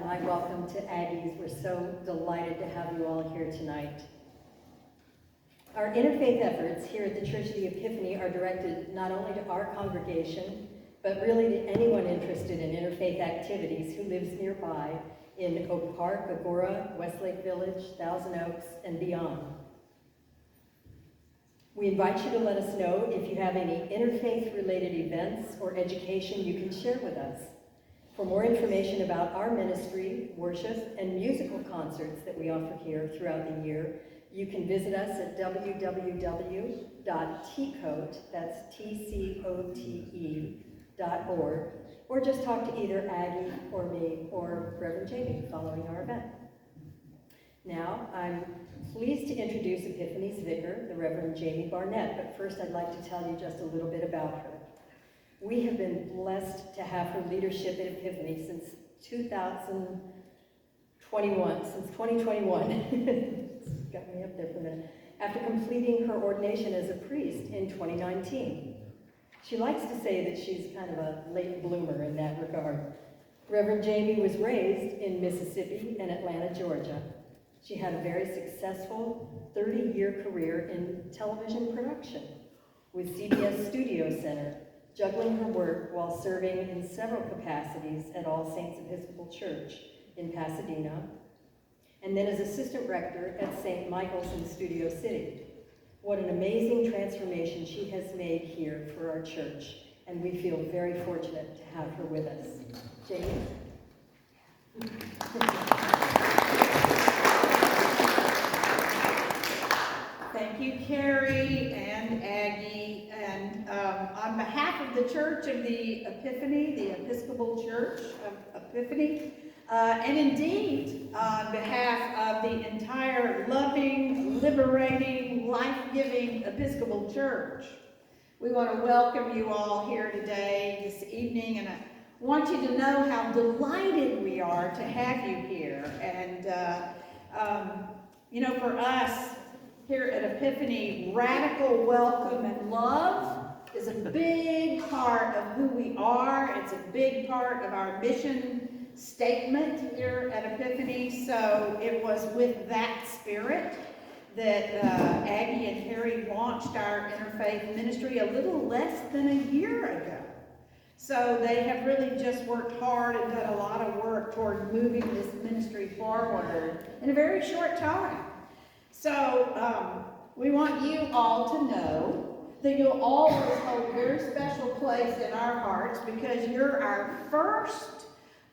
my welcome to Aggies. We're so delighted to have you all here tonight. Our interfaith efforts here at the Church of the Epiphany are directed not only to our congregation, but really to anyone interested in interfaith activities who lives nearby in Oak Park, Agora, Westlake Village, Thousand Oaks, and beyond. We invite you to let us know if you have any interfaith-related events or education you can share with us. For more information about our ministry, worship, and musical concerts that we offer here throughout the year, you can visit us at www.tcote, that's TCOTE.org, or just talk to either Aggie or me or Reverend Jamie following our event. Now, I'm pleased to introduce Epiphany's vicar, the Reverend Jamie Barnett, but first I'd like to tell you just a little bit about her. We have been blessed to have her leadership at Epiphany since 2021. Got me up there for a minute. After completing her ordination as a priest in 2019. She likes to say that she's kind of a late bloomer in that regard. Reverend Jamie was raised in Mississippi and Atlanta, Georgia. She had a very successful 30-year career in television production with CBS Studio Center, juggling her work while serving in several capacities at All Saints Episcopal Church in Pasadena, and then as assistant rector at St. Michael's in Studio City. What an amazing transformation she has made here for our church, and we feel very fortunate to have her with us. Jamie? Thank you, Carrie and Aggie, and on behalf of the Church of the Epiphany, the Episcopal Church of Epiphany, and indeed on behalf of the entire loving, liberating, life-giving Episcopal Church, we want to welcome you all here today, this evening, and I want you to know how delighted we are to have you here. And, you know, for us, here at Epiphany, radical welcome and love is a big part of who we are. It's a big part of our mission statement here at Epiphany. So it was with that spirit that Aggie and Harry launched our interfaith ministry a little less than a year ago. So they have really just worked hard and done a lot of work toward moving this ministry forward in a very short time. So we want you all to know that you'll always hold a very special place in our hearts because you're our first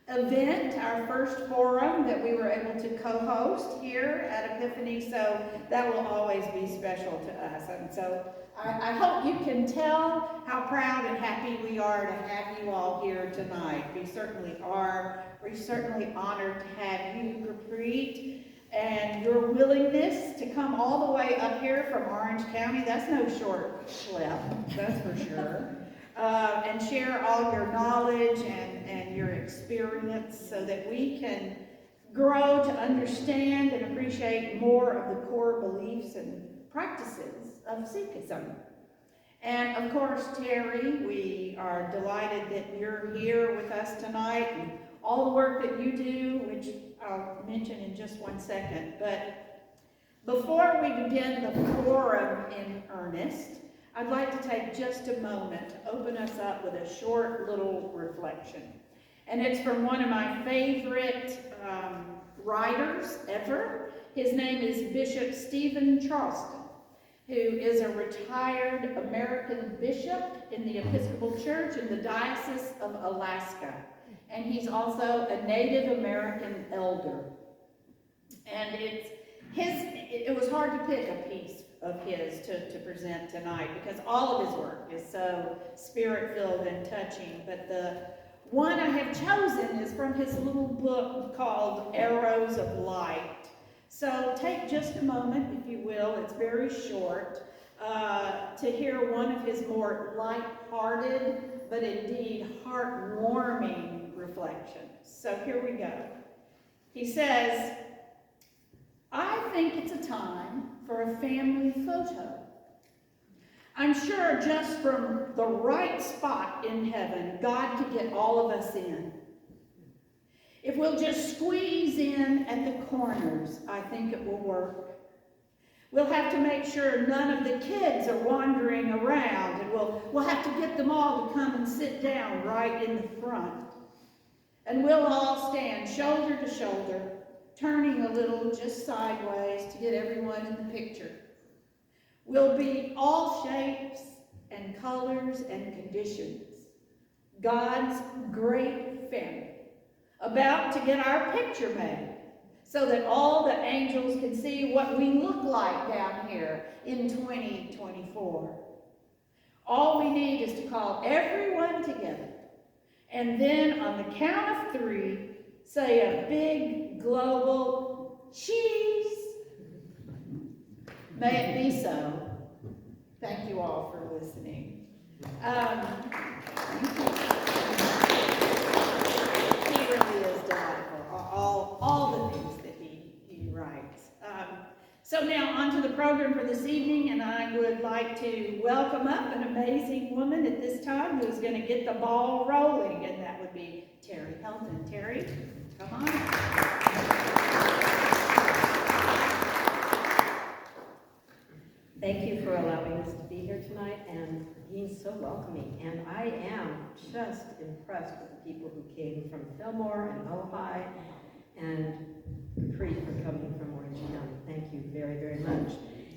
event, our first forum that we were able to co-host here at Epiphany. So that will always be special to us. And so I hope you can tell how proud and happy we are to have you all here tonight. We certainly are. We're certainly honored to have you, Gurpreet. And your willingness to come all the way up here from Orange County, that's no short schlep, that's for sure. And share all your knowledge and your experience so that we can grow to understand and appreciate more of the core beliefs and practices of Sikhism. And of course, Terry, we are delighted that you're here with us tonight and all the work that you do, which I'll mention in just one second. But before we begin the forum in earnest, I'd like to take just a moment to open us up with a short little reflection. And it's from one of my favorite writers ever. His name is Bishop Stephen Charleston, who is a retired American bishop in the Episcopal Church in the Diocese of Alaska. And he's also a Native American elder. And it was hard to pick a piece of his to present tonight because all of his work is so spirit-filled and touching. But the one I have chosen is from his little book called Arrows of Light. So take just a moment, if you will, it's very short, to hear one of his more light-hearted, but indeed heartwarming reflections. So here we go. He says, I think it's a time for a family photo. I'm sure just from the right spot in heaven, God could get all of us in. If we'll just squeeze in at the corners, I think it will work. We'll have to make sure none of the kids are wandering around, and we'll have to get them all to come and sit down right in the front. And we'll all stand shoulder to shoulder, turning a little just sideways to get everyone in the picture. We'll be all shapes and colors and conditions. God's great family, about to get our picture made, so that all the angels can see what we look like down here in 2024. All we need is to call everyone together, and then on the count of 3, say a big global cheese. May it be so. Thank you all for listening. He really is delightful, all the things that he writes. So now on to the program for this evening, and I would like to welcome up an amazing woman at this time who's going to get the ball rolling, and that would be Terry Helton. Terry, come on. Thank you for allowing us to be here tonight and being so welcoming. And I am just impressed with the people who came from Fillmore and Ojai and Gurpreet for coming from Orange County. Thank you very, very much.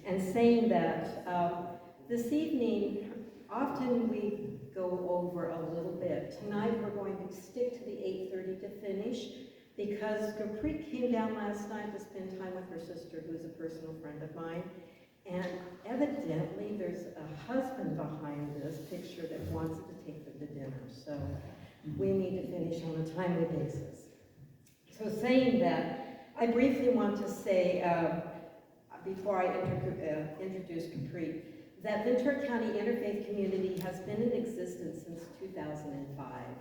And saying that, this evening, often we go over a little bit. Tonight we're going to stick to the 8:30 to finish because Gurpreet came down last night to spend time with her sister, who's a personal friend of mine. And evidently there's a husband behind this picture that wants to take them to dinner. So we need to finish on a timely basis. So saying that, I briefly want to say, before I introduce Gurpreet, that Ventura County Interfaith Community has been in existence since 2005.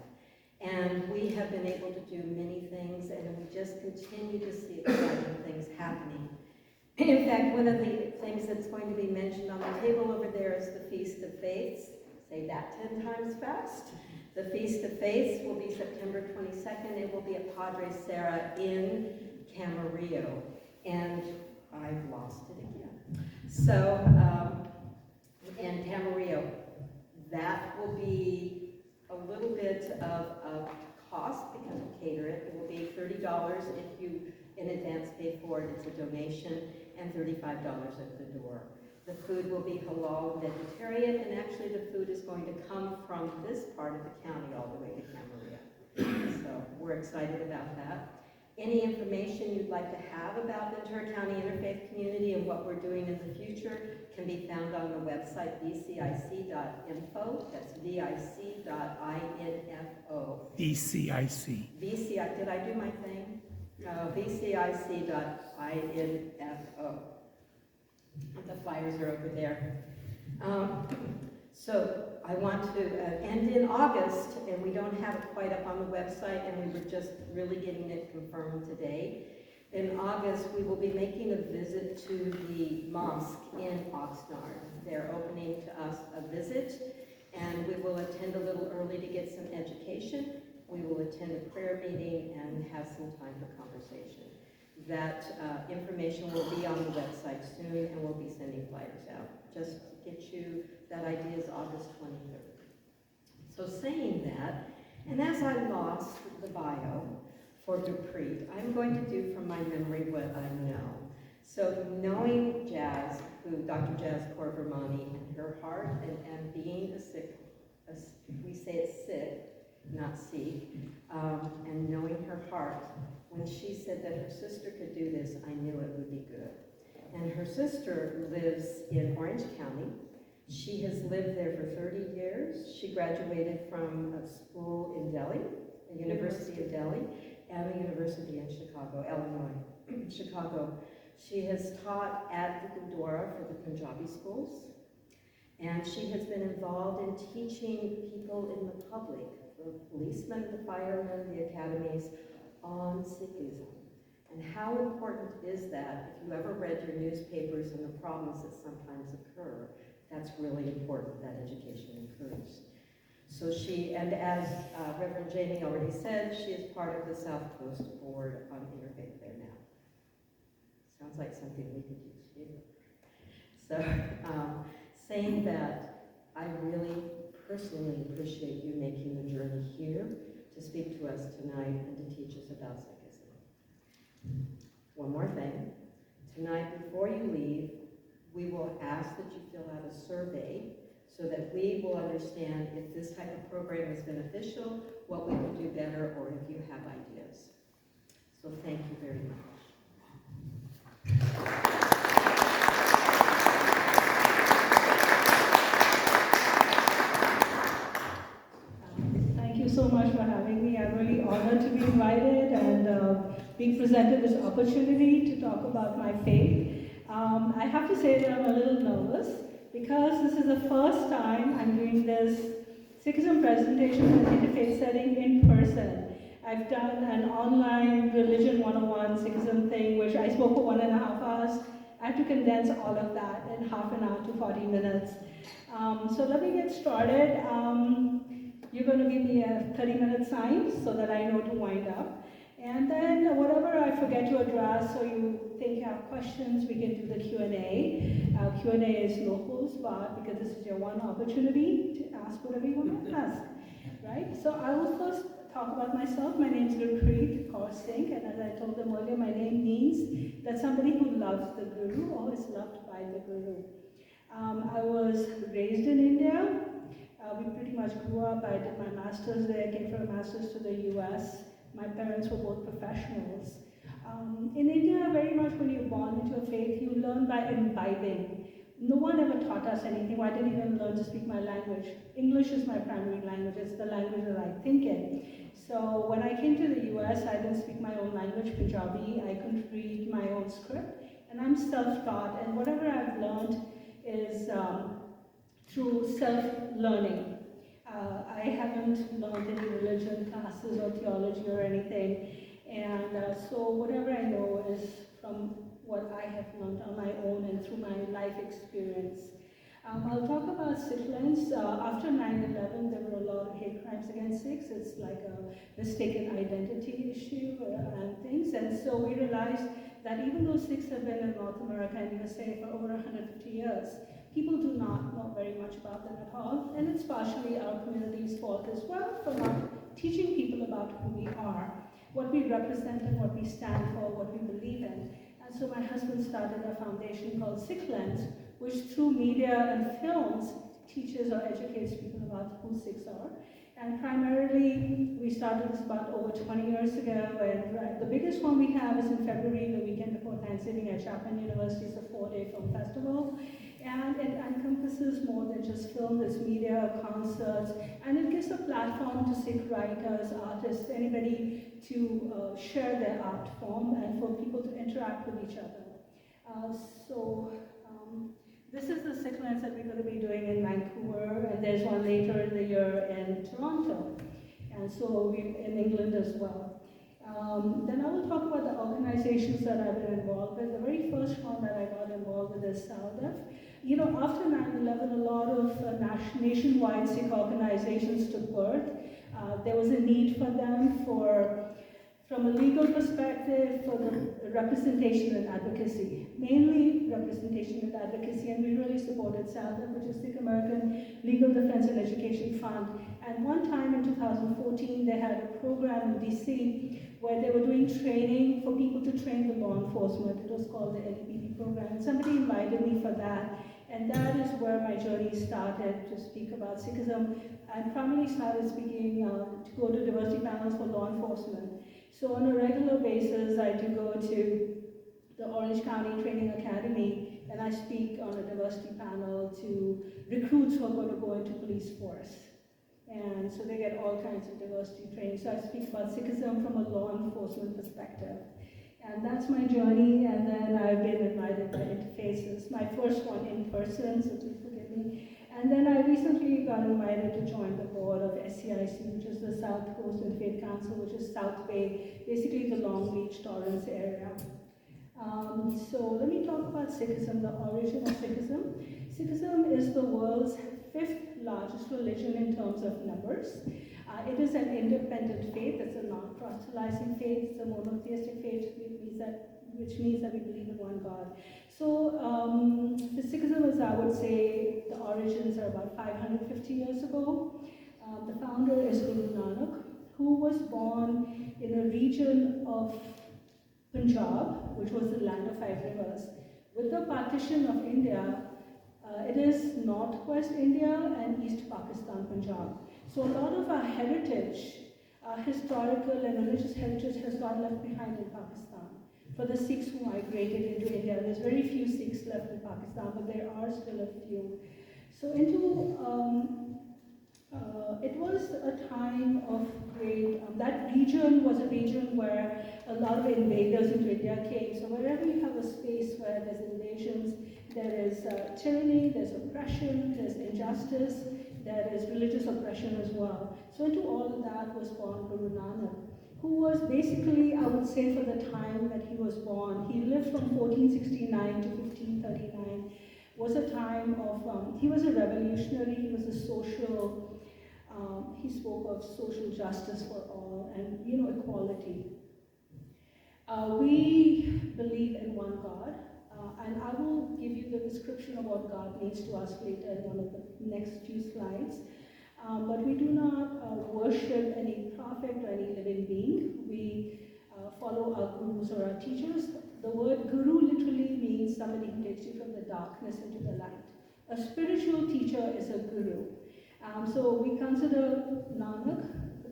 And we have been able to do many things, and we just continue to see exciting things happening. In fact, one of the things that's going to be mentioned on the table over there is the Feast of Faiths. Say that 10 times fast. The Feast of Faiths will be September 22nd. It will be at Padre Serra in Camarillo. And I've lost it again. So, in Camarillo, that will be a little bit of cost because we cater it. It will be $30 if you in advance pay for it. It's a donation, and $35 at the door. The food will be halal and vegetarian, and actually the food is going to come from this part of the county all the way to Camarillo. So we're excited about that. Any information you'd like to have about Ventura County Interfaith Community and what we're doing in the future can be found on the website vcic.info. That's vic.info. VCIC. Did I do my thing? vcic.info. The flyers are over there. So I want to, and in August, and we don't have it quite up on the website, and we were just really getting it confirmed today. In August, we will be making a visit to the mosque in Oxnard. They're opening to us a visit, and we will attend a little early to get some education. We will attend a prayer meeting and have some time for conversation. That information will be on the website soon, and we'll be sending flyers out. Just to get you, that idea is August 23rd. So saying that, and as I lost the bio for Gurpreet, I'm going to do from my memory what I know. So knowing Jazz, Dr. Jazz Korvermani, and her heart, and being a Sikh, we say it's Sikh, not Sikh, and knowing her heart, when she said that her sister could do this, I knew it would be good. And her sister lives in Orange County. She has lived there for 30 years. She graduated from a school in Delhi, the University of Delhi, and the University in Chicago, Illinois, Chicago. She has taught at the Gurdwara for the Punjabi schools, and she has been involved in teaching people in the public, the policemen, the firemen, the academies, on Sikhism. And how important is that? If you ever read your newspapers and the problems that sometimes occur, that's really important that education occurs. So she, and as Reverend Jamie already said, she is part of the South Coast Board on Interfaith there now. Sounds like something we could use here. So, saying that, I really personally appreciate you making the journey here to speak to us tonight and to teach us about Sikhism. One more thing. Tonight, before you leave, we will ask that you fill out a survey so that we will understand if this type of program is beneficial, what we can do better, or if you have ideas. So thank you very much. Thank you so much for having me. I'm really honored to be invited and being presented this opportunity to talk about my faith. I have to say that I'm a little nervous because this is the first time I'm doing this Sikhism presentation in an interfaith setting in person. I've done an online religion 101 Sikhism thing, which I spoke for 1.5 hours. I had to condense all of that in half an hour to 40 minutes. So let me get started. You're going to give me a 30-minute sign so that I know to wind up. And then whatever I forget to address, so you think you have questions, we can do the Q&A. Q&A is no holds barred because this is your one opportunity to ask whatever you want to ask, right? So I will first talk about myself. My name is Gurpreet Singh, and as I told them earlier, my name means that somebody who loves the Guru or is loved by the Guru. I was raised in India. We pretty much grew up. I did my master's there, came for a master's to the US. My parents were both professionals. In India, very much when you're born into a faith, you learn by imbibing. No one ever taught us anything. I didn't even learn to speak my language. English is my primary language. It's the language that I think in. So when I came to the US, I didn't speak my own language, Punjabi. I couldn't read my own script. And I'm self-taught. And whatever I've learned is through self-learning. I haven't learned any religion classes or theology or anything. And so whatever I know is from what I have learned on my own and through my life experience. I'll talk about Sikhs. After 9/11, there were a lot of hate crimes against Sikhs. It's like a mistaken identity issue and things. And so we realized that even though Sikhs have been in North America and USA for over 150 years, people do not know very much about them at all. And it's partially our community's fault as well for not teaching people about who we are, what we represent and what we stand for, what we believe in. And so my husband started a foundation called Sikh Lens, which through media and films teaches or educates people about who Sikhs are. And primarily, we started this about over 20 years ago, and the biggest one we have is in February, the weekend before Thanksgiving at Chapman University. It's a 4-day film festival. And it encompasses more than just film, there's media, concerts, and it gives a platform to Sikh writers, artists, anybody to share their art form and for people to interact with each other. This is the Sikh Lens that we're going to be doing in Vancouver, and there's one later in the year in Toronto, and so we're in England as well. Then I will talk about the organizations that I've been involved with. The very first one that I got involved with is SALDEF. You know, after 9/11, a lot of nationwide Sikh organizations took birth. There was a need for them from a legal perspective, for the representation and advocacy, mainly representation and advocacy, and we really supported SALDEF, which is Sikh American Legal Defense and Education Fund. And one time in 2014, they had a program in DC where they were doing training for people to train the law enforcement. It was called the LEPP program, and somebody invited me for that. And that is where my journey started to speak about Sikhism. I primarily started speaking to go to diversity panels for law enforcement. So on a regular basis, I do go to the Orange County Training Academy, and I speak on a diversity panel to recruits who are going to go into police force. And so they get all kinds of diversity training. So I speak about Sikhism from a law enforcement perspective. And that's my journey, and then I've been invited by Interfaces, my first one in person, so please forgive me. And then I recently got invited to join the board of SCIC, which is the South Coast Interfaith Council, which is South Bay, basically the Long Beach, Torrance area. So let me talk about Sikhism, the origin of Sikhism. Sikhism is the world's fifth largest religion in terms of numbers. It is an independent faith. It's a non-proselytizing faith. It's a monotheistic faith, which means that we believe in one God. So the Sikhism is, I would say, the origins are about 550 years ago. The founder is Guru Nanak, who was born in a region of Punjab, which was the land of five rivers. With the partition of India, it is northwest India and east Pakistan, Punjab. So a lot of our heritage, historical and religious heritage, has got left behind in Pakistan. For the Sikhs who migrated into India, there's very few Sikhs left in Pakistan, but there are still a few. So it was a time of great, that region was a region where a lot of invaders into India came. So wherever you have a space where there's invasions, there is tyranny, there's oppression, there's injustice, there is religious oppression as well. So into all of that was born Guru Nanak, who was basically, I would say, for the time that he was born, he lived from 1469 to 1539, was a time of, he was a revolutionary, he was a social, he spoke of social justice for all and, equality. We believe in one God, and I will give you the description of what God means to us later in one of the next few slides. But we do not worship any prophet or any living being. We follow our gurus or our teachers. The word guru literally means somebody who takes you from the darkness into the light. A spiritual teacher is a guru. So we consider Nanak,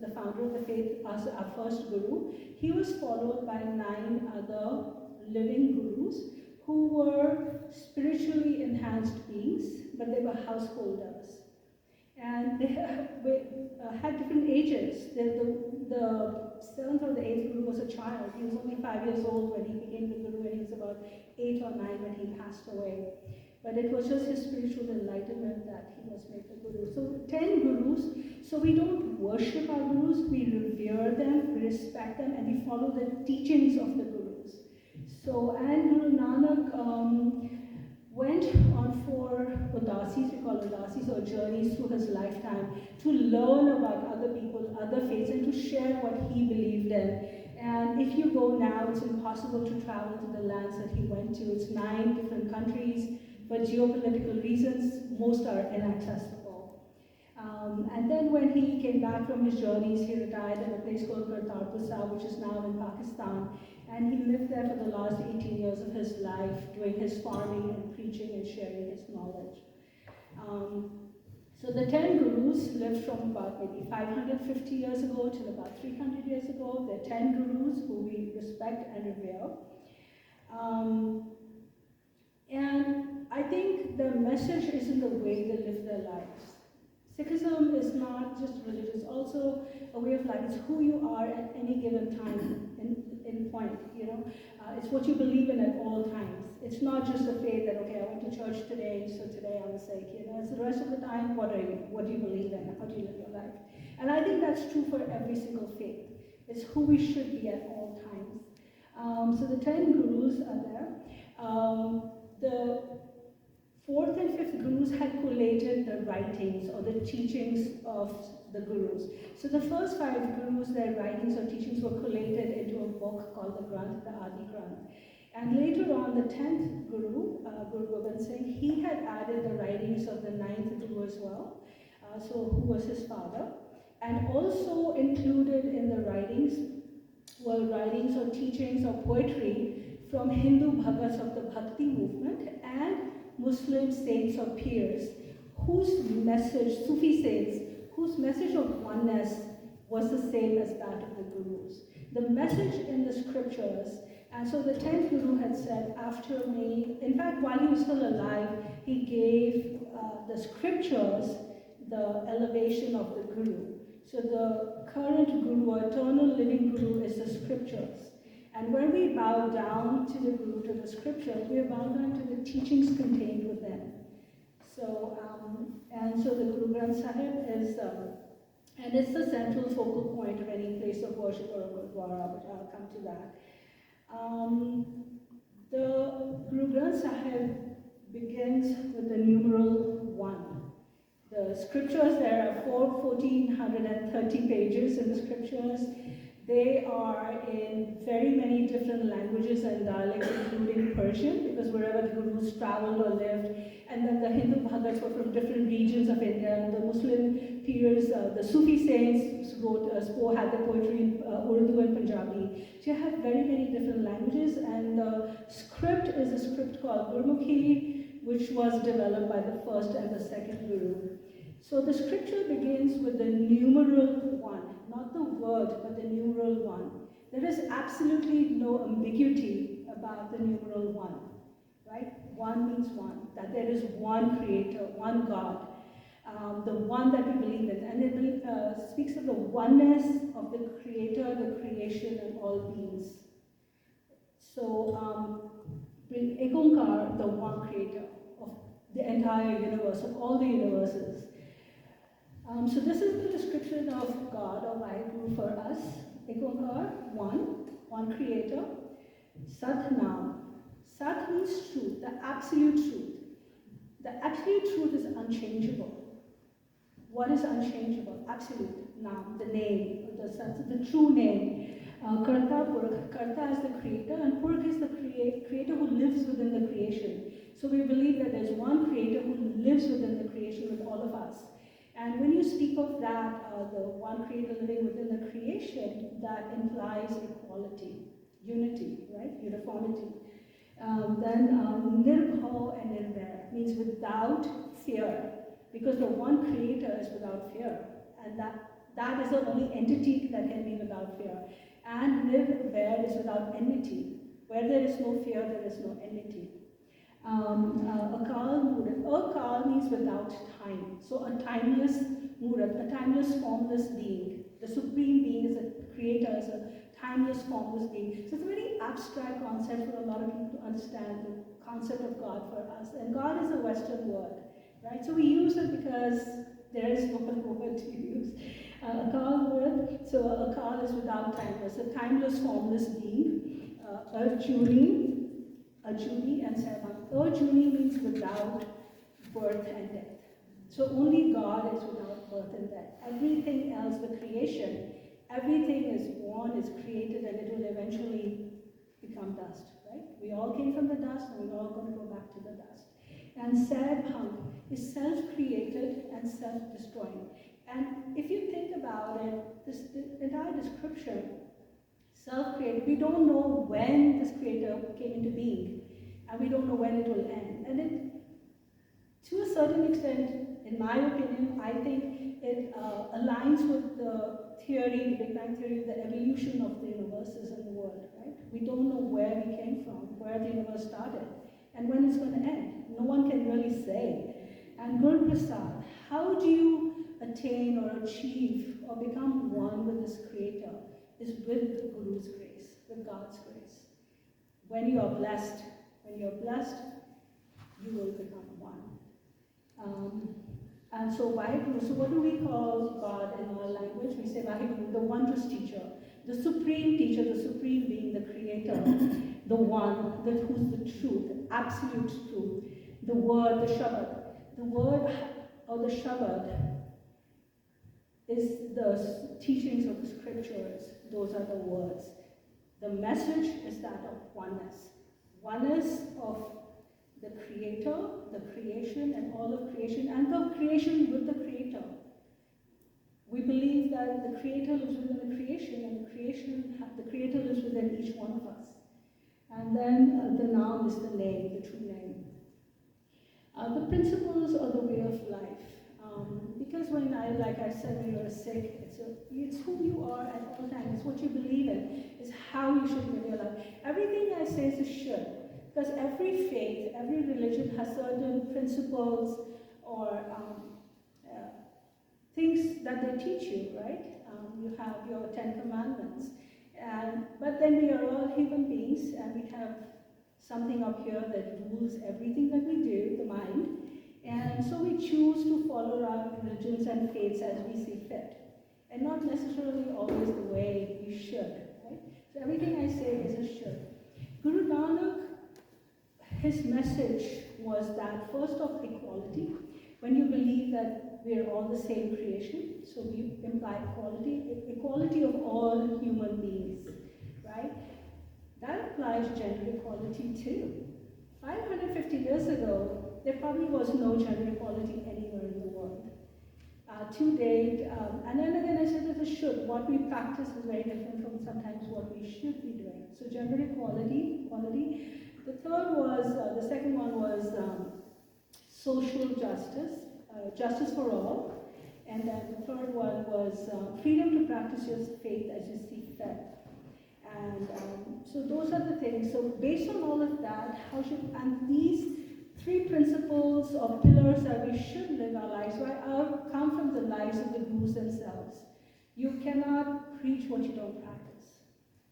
the founder of the faith, as our first guru. He was followed by 9 other living gurus who were spiritually enhanced beings, but they were householders. And they had different ages. The 7th or the 8th guru was a child. He was only 5 years old when he became the guru, and he was about 8 or 9 when he passed away. But it was just his spiritual enlightenment that he was made the guru. So 10 gurus. So we don't worship our gurus, we revere them, we respect them, and we follow the teachings of the gurus. So, and Guru Nanak went on 4 udasis, we call udasis, or journeys through his lifetime, to learn about other people, other faiths, and to share what he believed in. And if you go now, it's impossible to travel to the lands that he went to. It's 9 different countries. For geopolitical reasons, most are inaccessible. And then when he came back from his journeys, he retired in a place called Kartarpur, which is now in Pakistan. And he lived there for the last 18 years of his life, doing his farming and preaching and sharing his knowledge. So the 10 gurus lived from about maybe 550 years ago till about 300 years ago. There are 10 gurus who we respect and revere. And I think the message is in the way they live their lives. Sikhism is not just religion, it's also a way of life. It's who you are at any given time in point, It's what you believe in at all times. It's not just a faith that, okay, I went to church today, so today I'm a Sikh, It's the rest of the time, what are you? What do you believe in? How do you live your life? And I think that's true for every single faith. It's who we should be at all times. So the 10 gurus are there. The 4th and 5th gurus had collated the writings or the teachings of the gurus. So the first 5 gurus, their writings or teachings were collated into a book called the Granth, the Adi Granth. And later on, the 10th guru, Gurpreet Singh, he had added the writings of the 9th guru as well, who was his father. And also included in the writings were writings or teachings or poetry from Hindu Bhagats of the Bhakti movement and Muslim saints or peers whose message, Sufi saints, whose message of oneness was the same as that of the gurus. The message in the scriptures, and so the 10th guru had said, after me, in fact, while he was still alive, he gave the scriptures the elevation of the guru. So the current guru, or eternal living guru, is the scriptures. And when we bow down to the guru, to the scriptures, we bow down to the teachings contained within. So, so the Guru Granth Sahib is, and it's the central focal point of any place of worship or a gurdwara, but I'll come to that. The Guru Granth Sahib begins with the numeral 1. The scriptures, there are 1,430 pages in the scriptures. They are in very many different languages and dialects, including Persian, because wherever the Gurus traveled or lived, and then the Hindu Bhagats were from different regions of India, and the Muslim peers, the Sufi saints had their poetry in Urdu and Punjabi. So you have very many different languages, and the script is a script called Gurmukhi, which was developed by the first and the second Guru. So the scripture begins with the numeral 1, not the word, but the numeral 1. There is absolutely no ambiguity about the numeral 1, right? 1 means 1, that there is one creator, one God, the one that we believe in. And it speaks of the oneness of the creator, the creation, and all beings. So, Ekonkar, the one creator of the entire universe, of all the universes. So this is the description of God or Vaheguru for us. Ekonkar, one creator. Sat Nam. Sat means truth, the absolute truth. The absolute truth is unchangeable. What is unchangeable? Absolute. Nam, the name, the true name. Karta, Purkh. Karta is the creator, and Purkh is the creator who lives within the creation. So we believe that there's one creator who lives within the creation with all of us. And when you speak of that, the one creator living within the creation, that implies equality, unity, right? Uniformity. Then Nirbhav and Nirvair means without fear, because the one creator is without fear, and that is the only entity that can be without fear. And Nirvair is without enmity. Where there is no fear, there is no enmity. Akal Murat. Akal means without time. So a timeless Murat, a timeless formless being. The supreme being is a creator, is a timeless formless being. So it's a very abstract concept for a lot of people to understand, the concept of God for us. And God is a Western word, right? So we use it because there is no other word to use. Akal Murat, so Akal is without timeless, a timeless formless being. Ajuni and Sarvan. Ajuni means without birth and death. So only God is without birth and death. Everything else, the creation, everything is born, is created, and it will eventually become dust, right? We all came from the dust, and we're all going to go back to the dust. And Sarvan is self-created and self-destroying. And if you think about it, this entire description, self-created, we don't know when this creator came into being, and we don't know when it will end. And it, to a certain extent, in my opinion, I think it aligns with the theory, the Big Bang theory, the evolution of the universes in the world, right? We don't know where we came from, where the universe started, and when it's going to end. No one can really say. And Gurpreet Singh, how do you attain or achieve or become one with this creator? Is with the Guru's grace, with God's grace. When you are blessed, you will become one. And so Vaheguru, so what do we call God in our language? We say Vaheguru, the wondrous teacher, the supreme teacher, the supreme being, the creator, the one, who's the truth, absolute truth, the word, the Shabad. The word or the Shabad is the teachings of the scriptures. Those are the words. The message is that of oneness. Oneness of the creator, the creation, and all of creation, and the creation with the creator. We believe that the creator lives within the creation, and the creator lives within each one of us. And then the noun is the name, the true name. The principles of the way of life. Because like I said, when you're sick, it's who you are at all times. It's what you believe in. It's how you should live your life. Everything I say is a should. Because every faith, every religion has certain principles or things that they teach you, right? You have your 10 Commandments. But then we are all human beings, and we have something up here that rules everything that we do, the mind. And so we choose to follow our religions and faiths as we see fit, and not necessarily always the way we should, right? So everything I say is a should. Guru Nanak, his message was that first of equality. When you believe that we are all the same creation, so we imply equality of all human beings, right? That applies gender equality too. 550 years ago, there probably was no gender equality anywhere in the world. To date, and then again I said that it should. What we practice is very different from sometimes what we should be doing. So gender equality. The third was, the second one was social justice, justice for all. And then the third one was freedom to practice your faith as you see fit. And so those are the things. So based on all of that, and these three principles or pillars that we should live our lives by come from the lives of the gurus themselves. You cannot preach what you don't practice,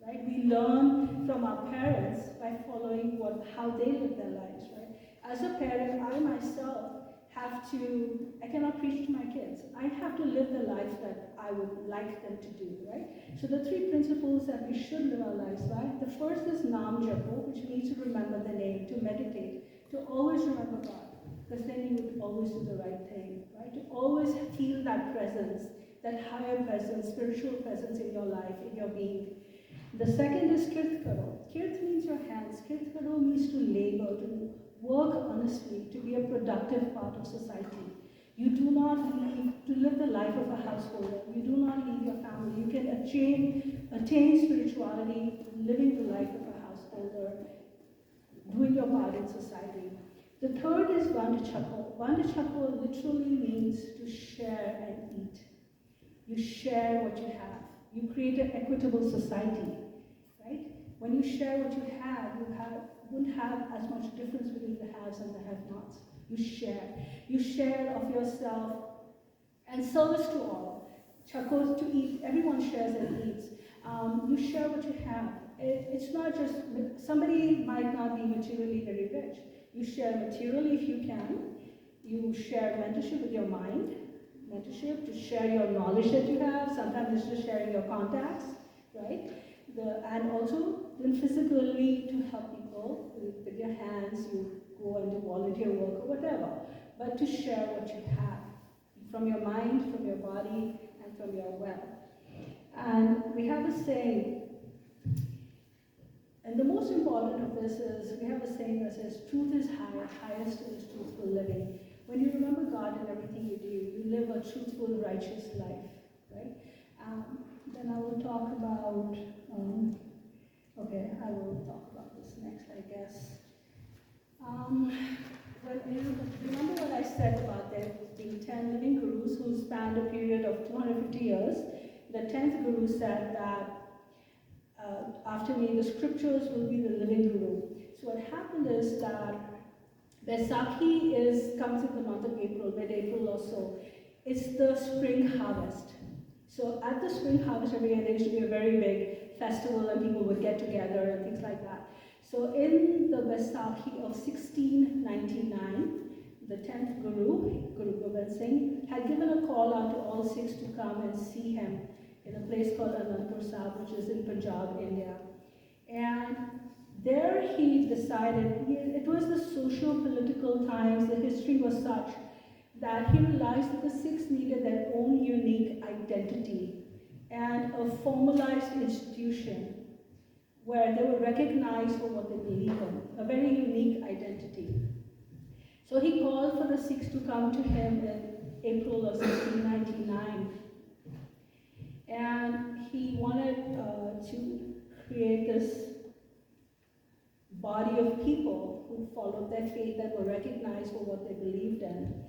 right? We learn from our parents by following how they live their lives, right? As a parent, I myself I cannot preach to my kids. I have to live the life that I would like them to do, right? So the three principles that we should live our lives by, the first is Nam Japo, which means to remember the name, to meditate, to always remember God, because then you would always do the right thing, right? To always feel that presence, that higher presence, spiritual presence in your life, in your being. The second is Kirt Karo. Kirt means your hands. Kirt Karo means to labor, to work honestly, to be a productive part of society. You do not to live the life of a householder. You do not leave your family. You can attain spirituality, living the life of a householder, doing your part in society. The third is Vandachako. Vandachako literally means to share and eat. You share what you have. You create an equitable society, right? When you share what you wouldn't have as much difference between the haves and the have-nots. You share. You share of yourself and service to all. Chakos to eat, everyone shares and eats. You share what you have. It's not just, somebody might not be materially very rich. You share materially if you can. You share mentorship with your mind. Mentorship to share your knowledge that you have. Sometimes it's just sharing your contacts, right? And also then physically to help people with your hands. You go and do volunteer work or whatever. But to share what you have from your mind, from your body, and from your wealth. And we have a saying, and the most important of this is, we have a saying that says, truth is higher, highest is truthful living. When you remember God in everything you do, you live a truthful, righteous life, right? Then I will talk about, I will talk about this next, I guess. Remember what I said about there being 10 living gurus who spanned a period of 250 years. The 10th guru said that after me, the scriptures will be the living guru. So what happened is that Vaisakhi comes in the month of April, mid-April or so. It's the spring harvest. So at the spring harvest every year, there used to be a very big festival and people would get together and things like that. So in the Vaisakhi of 1699, the 10th Guru, Guru Gurpreet Singh, had given a call out to all Sikhs to come and see him in a place called Anandpur Sahib, which is in Punjab, India. And there he decided, it was the socio-political times, the history was such that he realized that the Sikhs needed their own unique identity and a formalized institution where they were recognized for what they believe in, a very unique identity. So he called for the Sikhs to come to him in April of 1699. And he wanted to create this body of people who followed their faith that were recognized for what they believed in.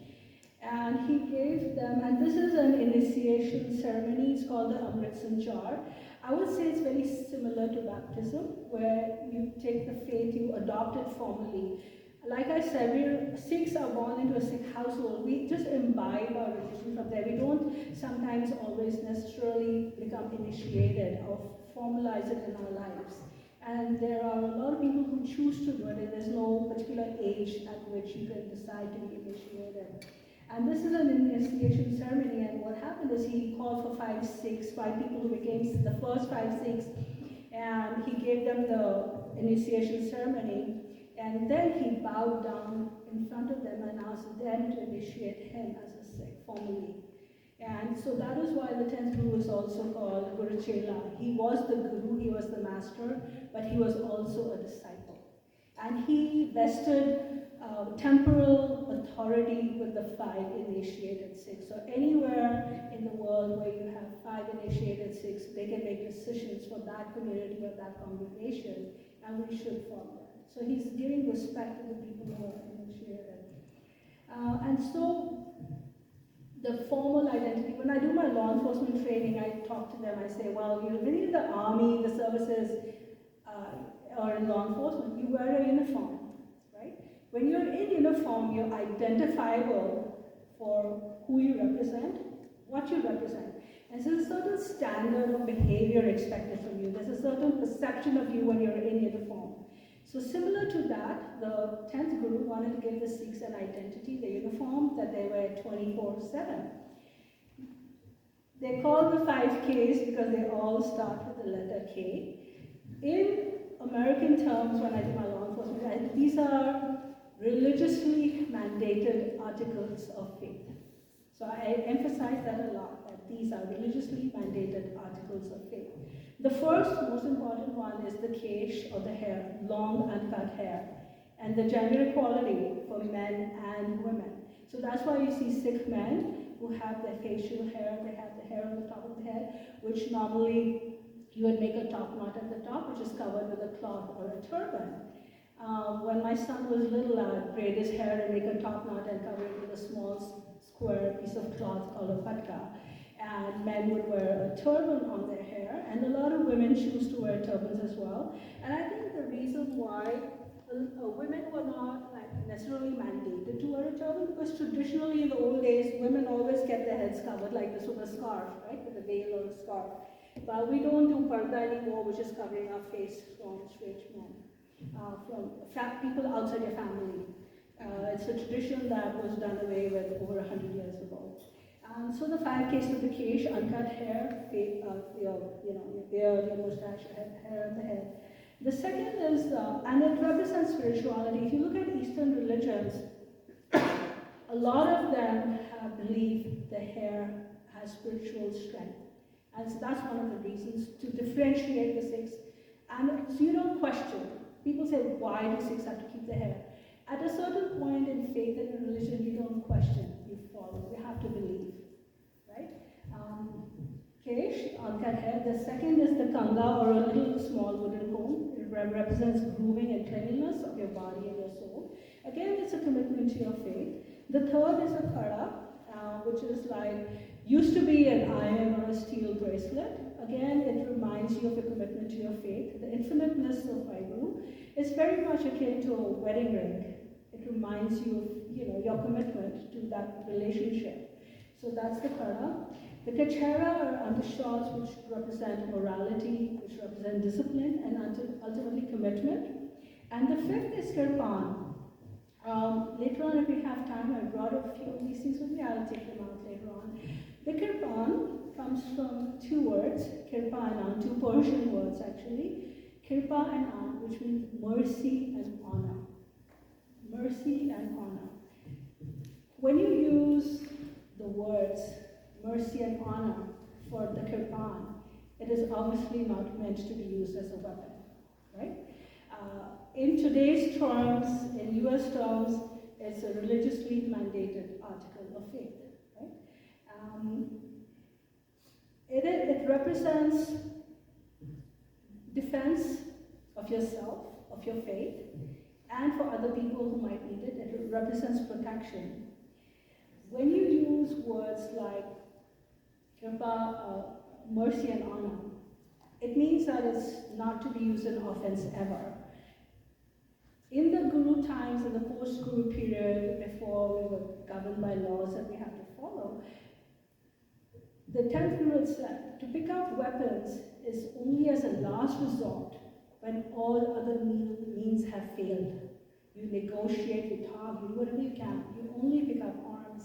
And he gave them, and this is an initiation ceremony, it's called the Amrit Sanchar. I would say it's very similar to baptism, where you take the faith, you adopt it formally. Like I said, Sikhs are born into a Sikh household. We just imbibe our religion from there. We don't sometimes always necessarily become initiated or formalize it in our lives. And there are a lot of people who choose to do it, and there's no particular age at which you can decide to be initiated. And this is an initiation ceremony, and what happened is he called for 5 people who became the first 5 Sikhs, and he gave them the initiation ceremony, and then he bowed down in front of them and asked them to initiate him as a Sikh formally. And so that is why the 10th Guru is also called Guru Chela. He was the Guru, he was the master, but he was also a disciple. And he vested temporal authority with the 5 initiated Sikhs. So anywhere in the world where you have 5 initiated Sikhs, they can make decisions for that community or that congregation, and we should follow it. So he's giving respect to the people who are initiated. And so the formal identity, when I do my law enforcement training, I talk to them, I say, well, you're really in the army, the services, or in law enforcement, you wear a uniform, right? When you're in uniform, you're identifiable for who you represent, what you represent. And so there's a certain standard of behavior expected from you. There's a certain perception of you when you're in uniform. So similar to that, the 10th Guru wanted to give the Sikhs an identity, the uniform that they wear 24/7. They call the 5Ks because they all start with the letter K. In American terms, when I do my law enforcement, these are religiously mandated articles of faith. So I emphasize that a lot, that these are religiously mandated articles of faith. The first, most important one is the kesh, or the hair, long uncut hair, and the gender equality for men and women. So that's why you see Sikh men who have their facial hair, they have the hair on the top of the head, which normally you would make a top knot at the top, which is covered with a cloth or a turban. When my son was little, I would braid his hair and make a top knot and cover it with a small square piece of cloth called a patka. And men would wear a turban on their hair, and a lot of women choose to wear turbans as well. And I think the reason why women were not necessarily mandated to wear a turban, because traditionally in the old days, women always kept their heads covered like this with a scarf, right, with a veil or a scarf. But we don't do parda anymore, which is covering our face from straight men, from people outside your family. It's a tradition that was done away with over 100 years ago. So the 5 Ks of the kesh, uncut hair, your beard, your mustache, hair on the head. The second is, and it represents spirituality. If you look at Eastern religions, a lot of them believe the hair has spiritual strength. And so that's one of the reasons to differentiate the Sikhs. And so you don't question. People say, why do Sikhs have to keep their hair? At a certain point in faith and in religion, you don't question, you follow. You have to believe, right? Kesh, uncut hair. The second is the kanga, or a little small wooden comb. It represents grooming and cleanliness of your body and your soul. Again, it's a commitment to your faith. The third is a khada, which is like, used to be an iron or a steel bracelet. Again, it reminds you of your commitment to your faith. The infiniteness of Vaheguru is very much akin to a wedding ring. It reminds you of your commitment to that relationship. So that's the khada. The kachera are undershawls, which represent morality, which represent discipline, and ultimately commitment. And the fifth is kirpan. Later on, if we have time, I brought a few of these things with me. I'll take them out later on. The kirpan comes from 2 words, kirpa and an, 2 Persian words actually. Kirpa and an, which means mercy and honor. Mercy and honor. When you use the words mercy and honor for the kirpan, it is obviously not meant to be used as a weapon, right? In today's terms, in US terms, it's a religiously mandated article of faith, right? It represents defense of yourself, of your faith, and for other people who might need it. It represents protection. When you use words like kirpa, mercy and honor, it means that it's not to be used in offense ever. In the Guru times, in the post-Guru period, before we were governed by laws that we had to follow, the 10th Guru had said, to pick up weapons is only as a last resort when all other means have failed. You negotiate, you talk, you do whatever you can. You only pick up arms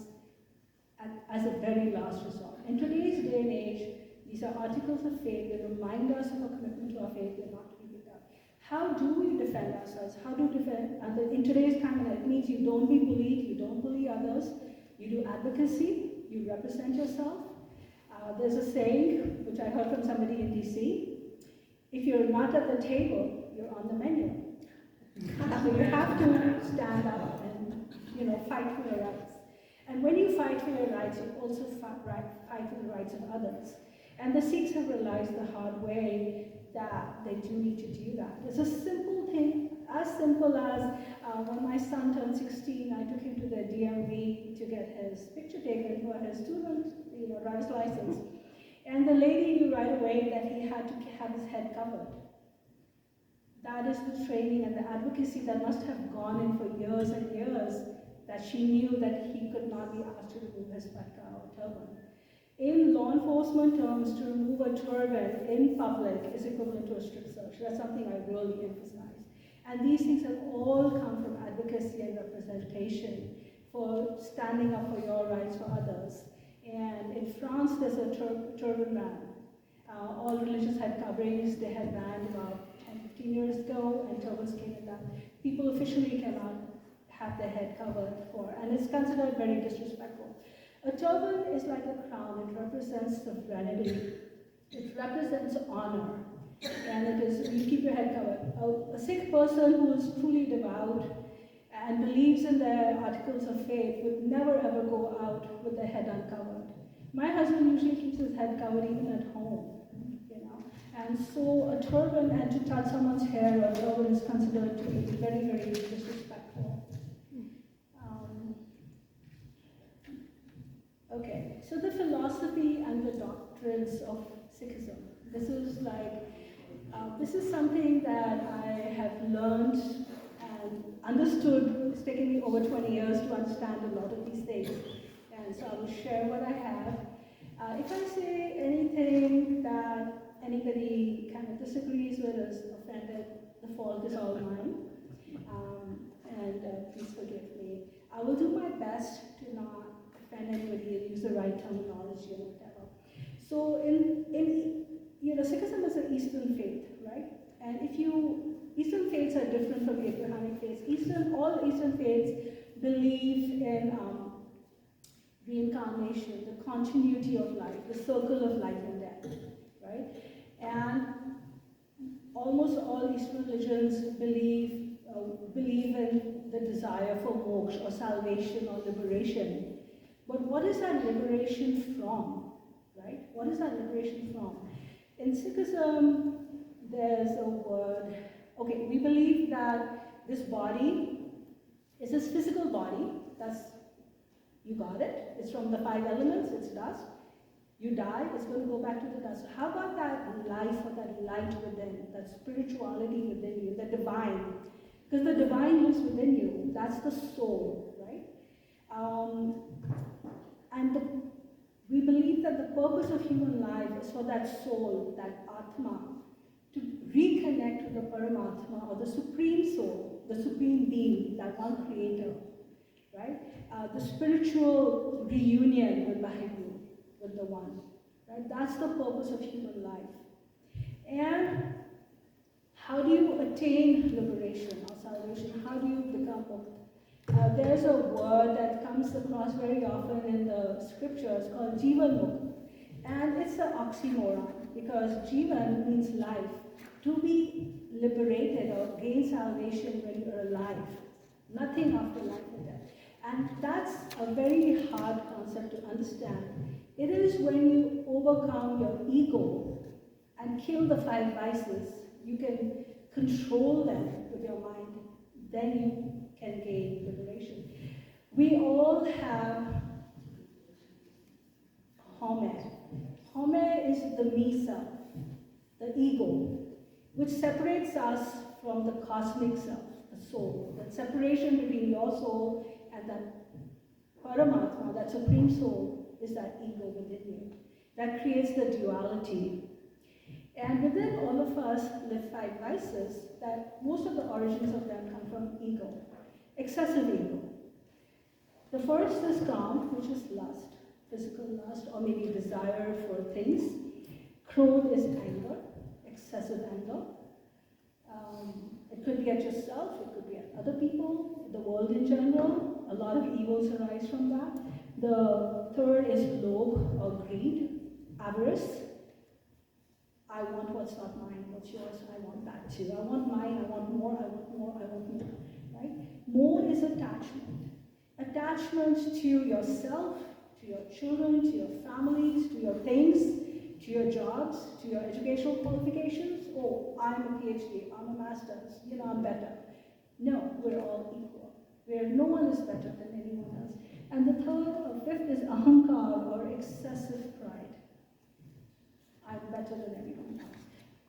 as a very last resort. In today's day and age, these are articles of faith. They remind us of our commitment to our faith. They're not to be picked up. How do we defend ourselves? How do we defend? And in today's time, it means you don't be bullied, you don't bully do advocacy, you represent yourself. There's a saying, which I heard from somebody in DC, if you're not at the table, you're on the menu. So you have to stand up and, fight for your rights. And when you fight for your rights, you also fight for the rights of others. And the Sikhs have realized the hard way that they do need to do that. It's a simple thing, as simple as when my son turned 16, I took him to the DMV to get his picture taken for his student, driver's license. And the lady knew right away that he had to have his head covered. That is the training and the advocacy that must have gone in for years and years, that she knew that he could not be asked to remove his patka or turban. In law enforcement terms, to remove a turban in public is equivalent to a strip search. That's something I really emphasize. And these things have all come from advocacy and representation for standing up for your rights for others. And in France, there's a turban ban. All religions had coverings. They had banned about 10-15 years ago, and turbans came in that. People officially cannot have their head covered and it's considered very disrespectful. A turban is like a crown. It represents sovereignty. It represents honor. And it is, you keep your head covered. A Sikh person who is truly devout and believes in their articles of faith would never ever go out with their head uncovered. My husband usually keeps his head covered even at home, And so a turban, and to touch someone's hair or turban is considered to be very, very disrespectful. Okay, so the philosophy and the doctrines of Sikhism. This is something that I have learned and understood. It's taken me over 20 years to understand a lot of these things. And so I will share what I have. If I say anything that anybody kind of disagrees with or is offended, the fault is all mine. Please forgive me. I will do my best to not offend anybody and use the right terminology or whatever. So Sikhism is an Eastern faith, right? And Eastern faiths are different from the Abrahamic faiths. All Eastern faiths believe in reincarnation, the continuity of life, the circle of life and death, right? And almost all Eastern religions believe in the desire for moksha or salvation or liberation. But what is that liberation from, right? What is that liberation from? In Sikhism, there's a word, okay, we believe that this body is this physical body, you got it, it's from the 5 elements, it's dust. You die, it's going to go back to the dust. How about that life or that light within, that spirituality within you, the divine? Because the divine lives within you, that's the soul, right? We believe that the purpose of human life is for that soul, that Atma, to reconnect with the Paramatma, or the Supreme Soul, the Supreme Being, that one Creator, right? The spiritual reunion with Vaheguru, with the One, right? That's the purpose of human life. And how do you attain liberation or salvation? How do you become Mukt? There's a word that comes across very often in the scriptures called Jivan Mukt. And it's an oxymoron, because Jivan means life. To be liberated or gain salvation when you're alive. Nothing after life and death. And that's a very hard concept to understand. It is when you overcome your ego and kill the 5 vices, you can control them with your mind, then you can gain liberation. We all have Home. Home is the me self, the ego, which separates us from the cosmic self, the soul. That separation between your soul and that Paramatma, that Supreme Soul, is that ego within you. That creates the duality. And within all of us live 5 vices that most of the origins of them come from ego, excessive ego. The first is kam, which is lust, physical lust, or maybe desire for things. Krodh is anger, excessive anger. It could be at yourself, it could be at other people, the world in general, a lot of evils arise from that. The third is lobe or greed, avarice. I want what's not mine, what's yours, I want that too. I want mine, I want more, I want more, I want more, right? More is attachment. Attachment to yourself, to your children, to your families, to your things, to your jobs, to your educational qualifications. Oh, I'm a PhD, I'm a master's, I'm better. No, we're all equal. No one is better than anyone else. And the third or fifth is ahankar, or excessive pride. I'm better than everyone else.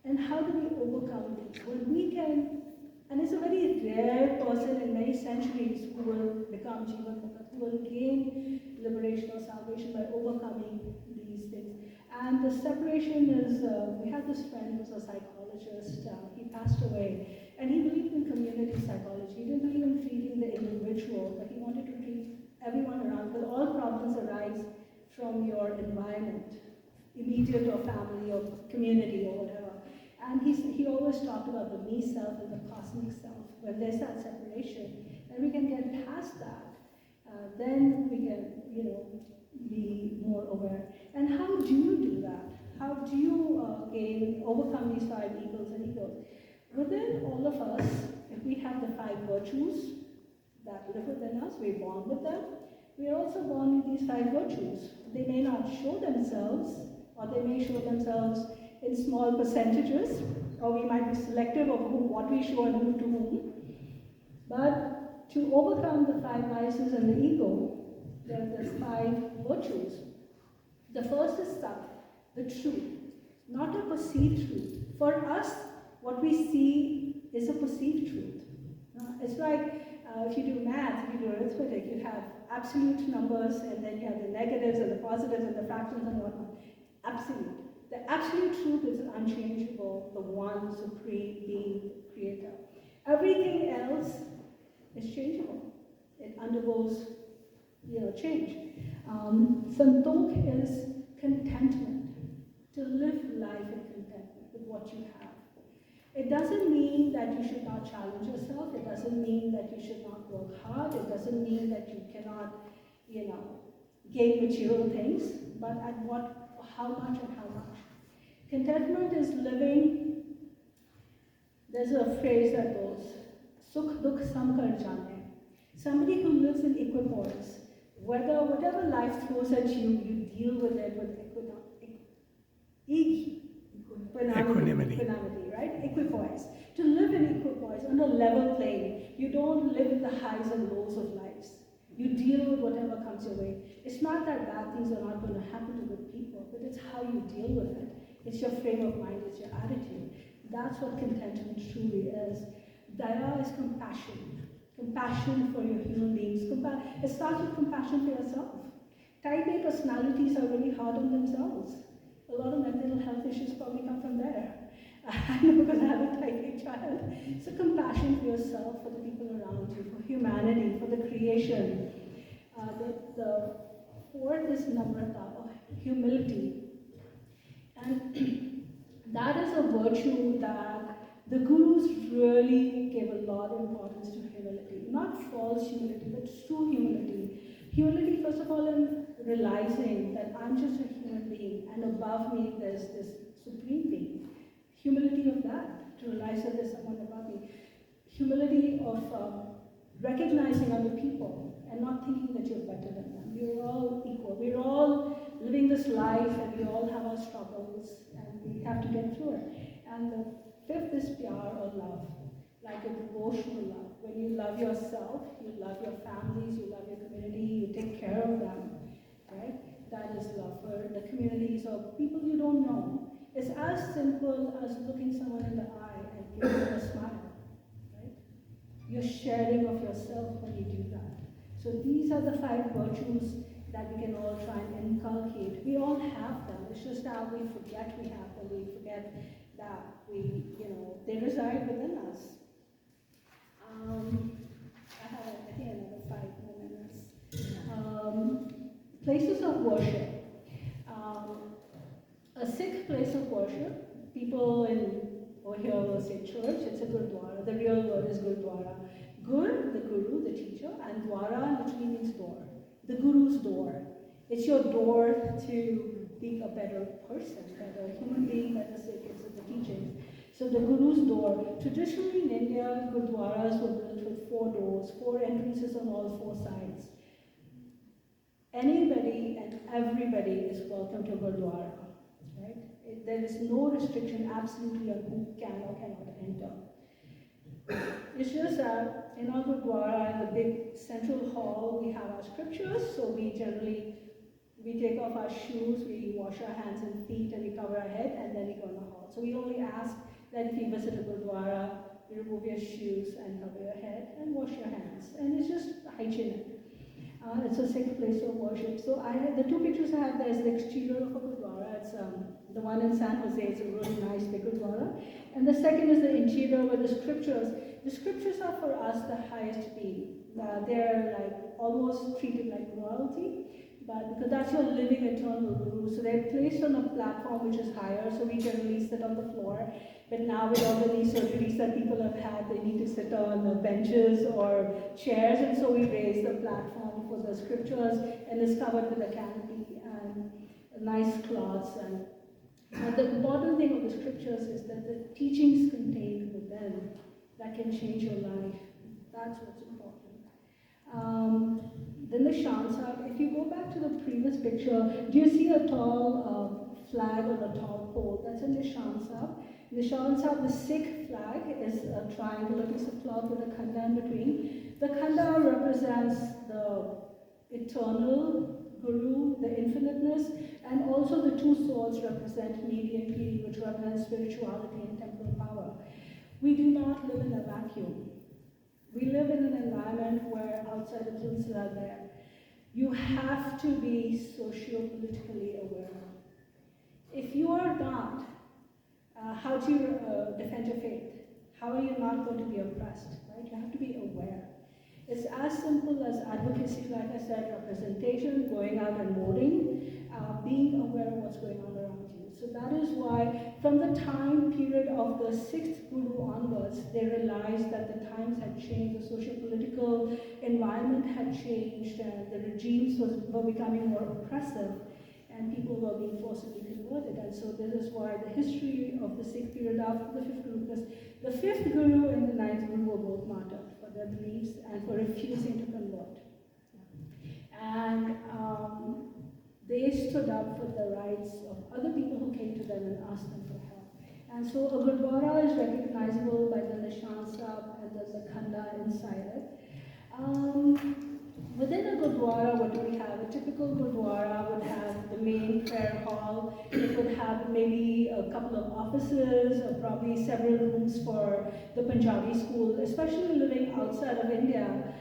And how do we overcome these? Well, we can, and it's a very rare person in many centuries who will become Jivan Mukta, who will gain liberation or salvation by overcoming these things. And the separation is, we had this friend who was a psychologist, he passed away, and he believed in community psychology. He didn't believe in treating the individual, but he wanted to treat everyone around, because all problems arise from your environment, immediate or family or community or whatever. And he always talked about the me self and the cosmic self. When there's that separation, and we can get past that, then we can, be more aware. And how do you do that? How do you overcome these 5 evils and egos? Within all of us, if we have the 5 virtues that live within us, we're born with them. We are also born with these 5 virtues. They may not show themselves, or they may show themselves in small percentages, or we might be selective of what we show and who to whom. But to overcome the 5 vices and the ego, there's 5 virtues. The first is Sat, the truth, not a perceived truth. For us, what we see is a perceived truth. It's like if you do math, if you do arithmetic, you have absolute numbers, and then you have the negatives and the positives and the fractions and whatnot. Absolute. The absolute truth is unchangeable, the one supreme being, creator. Everything else is changeable. It undergoes, change. Santokh is contentment, to live life in contentment with what you have. It doesn't mean that you should not challenge yourself. It doesn't mean that you should not work hard. It doesn't mean that you cannot, gain material things, but at how much and how much. Contentment is living, there's a phrase that goes, Sukh dukh sam kar jane. Somebody who lives in equipoise, whatever life throws at you, you deal with it with equanimity, right? Equipoise. To live in equipoise, on a level plane. You don't live in the highs and lows of lives. You deal with whatever comes your way. It's not that bad things are not going to happen to good people, but it's how you deal with it. It's your frame of mind, it's your attitude. That's what contentment truly is. Daya is compassion. Compassion for your human beings. It starts with compassion for yourself. Type A personalities are really hard on themselves. A lot of mental health issues probably come from there. I know because I have a type A child. So compassion for yourself, for the people around you, for humanity, for the creation. The fourth is namrata, or humility. And that is a virtue that the gurus really gave a lot of importance to humility. Not false humility, but true humility. Humility, first of all, in realizing that I'm just a human being, and above me there's this supreme being. Humility of that, to realize that there's someone above me. Humility of recognizing other people and not thinking that you're better than them. We're all equal. We're all living this life, and we all have our struggles, and we have to get through it. And the fifth is pyar, or love, like a devotional love. When you love yourself, you love your families, you love your community, you take care of them, right? That is love. For the communities or people you don't know, it's as simple as looking someone in the eye and giving them a smile, right? You're sharing of yourself when you do that. So these are the 5 virtues that we can all try and inculcate. We all have them. It's just that we forget we have them. We forget that they reside within us. I have, I think, another 5 more minutes. Places of worship. A Sikh place of worship, people over here will say church, it's a gurdwara. The real word is gurdwara. Gur, the guru, the teacher, and dwara literally means door. The guru's door. It's your door to being a better person, better human being, better Sikhs of the teachings. So the guru's door. Traditionally in India, gurdwaras were built with 4 doors, 4 entrances on all 4 sides. Anybody and everybody is welcome to Gurdwara, right? There is no restriction absolutely on who can or cannot enter. It's just that in our Gurdwara, in the big central hall, we have our scriptures, so we take off our shoes, we wash our hands and feet, and we cover our head, and then we go in the hall. So we only ask that if you visit a Gurdwara, you remove your shoes and cover your head and wash your hands. And it's just hygienic. It's a safe place of worship. So the 2 pictures I have there is the exterior of a Gurdwara. It's the one in San Jose. It's a really nice big Gurdwara. And the second is the interior with the scriptures. The scriptures are for us the highest being. They're like almost treated like royalty, but because that's your living eternal guru. So they're placed on a platform which is higher, so we generally sit on the floor. But now with all the knee surgeries that people have had, they need to sit on the benches or chairs, and so we raise the platform for the scriptures, and it's covered with a canopy and nice cloths. And the important thing of the scriptures is that the teachings contained within that can change your life. That's what's important. Then the Shansab, if you go back to the previous picture, do you see a tall flag on a tall pole? That's a Nishan-Sab. Nishan Sab, the Sikh flag, is a triangular piece of cloth with a khanda in between. The khanda represents the eternal Guru, the infiniteness, and also the 2 swords represent Nidhi and Piri, which represent spirituality and temporal power. We do not live in a vacuum. We live in an environment where outside influences are there. You have to be socio-politically aware. If you are not, how do you defend your faith? How are you not going to be oppressed, right? You have to be aware. It's as simple as advocacy, like I said, representation, going out and voting, being aware of what's going on around you. So that is why, from the time period of the 6th Guru onwards, they realized that the times had changed, the socio-political environment had changed, and the regimes were becoming more oppressive, and people were being forcibly converted. And so this is why the history of the 6th period after the 5th Guru, because the 5th Guru and the 9th Guru were both martyred for their beliefs and for refusing to convert. And they stood up for the rights of other people who came to them and asked them for help. And so a Gurdwara is recognizable by the Nishan Sab and the khanda inside it. Within a Gurdwara, what do we have? A typical Gurdwara would have the main prayer hall. It would have maybe a couple of offices, or probably several rooms for the Punjabi school, especially living outside of India.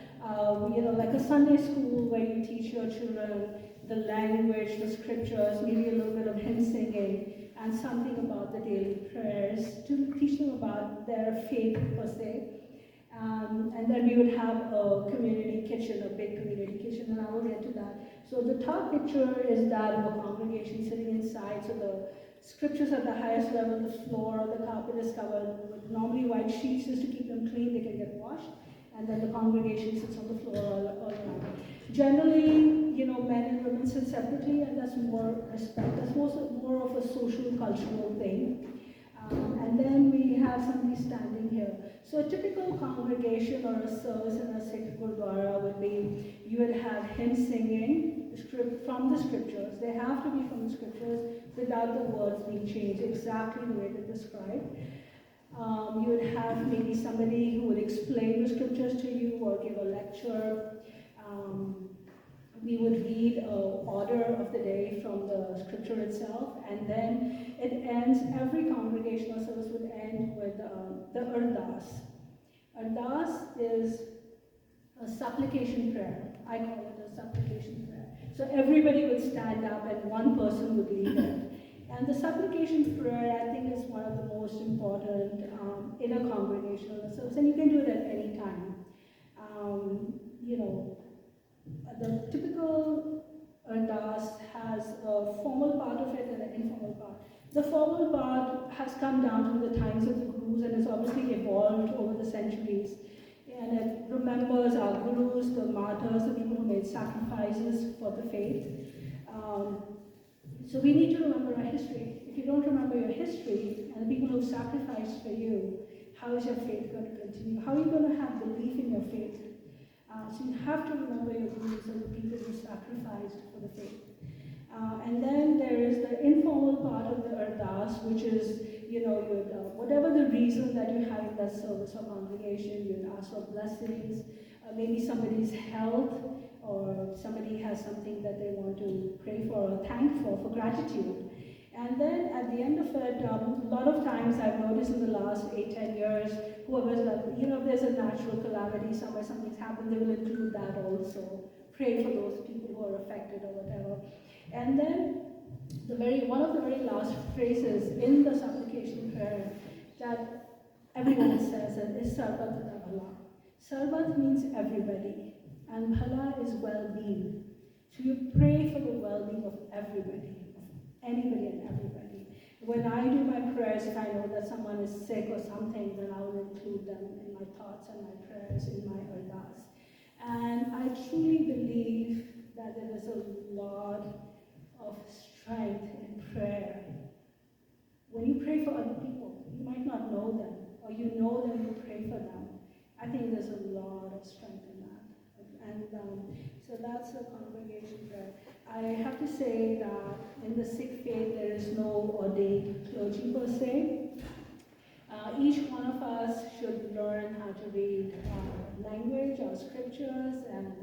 Like a Sunday school where you teach your children the language, the scriptures, maybe a little bit of hymn singing, and something about the daily prayers to teach them about their faith per se. And then we would have a community kitchen, a big community kitchen, and I will get to that. So the top picture is that of a congregation sitting inside. So the scriptures at the highest level, the floor, the carpet is covered with normally white sheets just to keep them clean, they can get washed. And then the congregation sits on the floor all around. Generally, men and women sit separately, and that's more respect. That's more of a social, cultural thing. And then we have somebody standing here. So a typical congregation or a service in a Sikh Gurdwara would be, you would have hymn singing from the scriptures. They have to be from the scriptures without the words being changed exactly the way they're described. You would have maybe somebody who would explain the scriptures to you or give a lecture. We would read an order of the day from the scripture itself, and then it ends, every congregational service would end with the Ardas. Ardas is a supplication prayer. I call it a supplication prayer. So everybody would stand up and one person would lead it. And the supplication prayer, I think, is one of the most important in a congregational service, and you can do it at any time. The typical Ardas has a formal part of it and an informal part. The formal part has come down from the times of the Gurus and has obviously evolved over the centuries. and it remembers our gurus, the martyrs, the people who made sacrifices for the faith. So we need to remember our history. If you don't remember your history and the people who sacrificed for you, how is your faith going to continue? How are you going to have belief in your faith? So you have to remember your gurus and the people who sacrificed for the faith. And then there is the informal part of the ardas, which is, you know, whatever the reason that you have in that service or congregation, you would ask for blessings, maybe somebody's health, or somebody has something that they want to pray for or thank for gratitude. And then at the end of it, a lot of times I've noticed in the last 8-10 years, whoever's like, you know, if there's a natural calamity somewhere, something's happened, they will include that also. Pray for those people who are affected or whatever. And then one of the very last phrases in the supplication prayer that everyone says is Sarbat Bhala. Sarbat means everybody, and Bhala is well-being. So you pray for the well-being of everybody, of anybody and everybody. When I do my prayers, if I know that someone is sick or something, then I will include them in my thoughts and my prayers, in my ardas. And I truly believe that there is a lot of strength in prayer. When you pray for other people, you might not know them, or you know them, you pray for them. I think there's a lot of strength in that. And so that's the congregation prayer. I have to say that in the Sikh faith, there is no ordained clergy per se. Each one of us should learn how to read language, our scriptures, and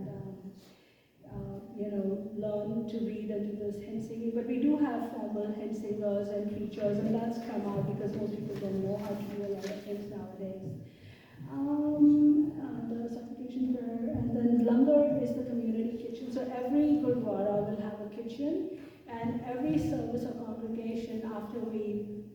learn to read and do this hymn singing. But we do have formal hymn singers and preachers, and that's come out because most people don't know how to do a lot of things nowadays. The supplication prayer, and then langar is the community kitchen. So every gurdwara will have a kitchen, and every service or congregation, after we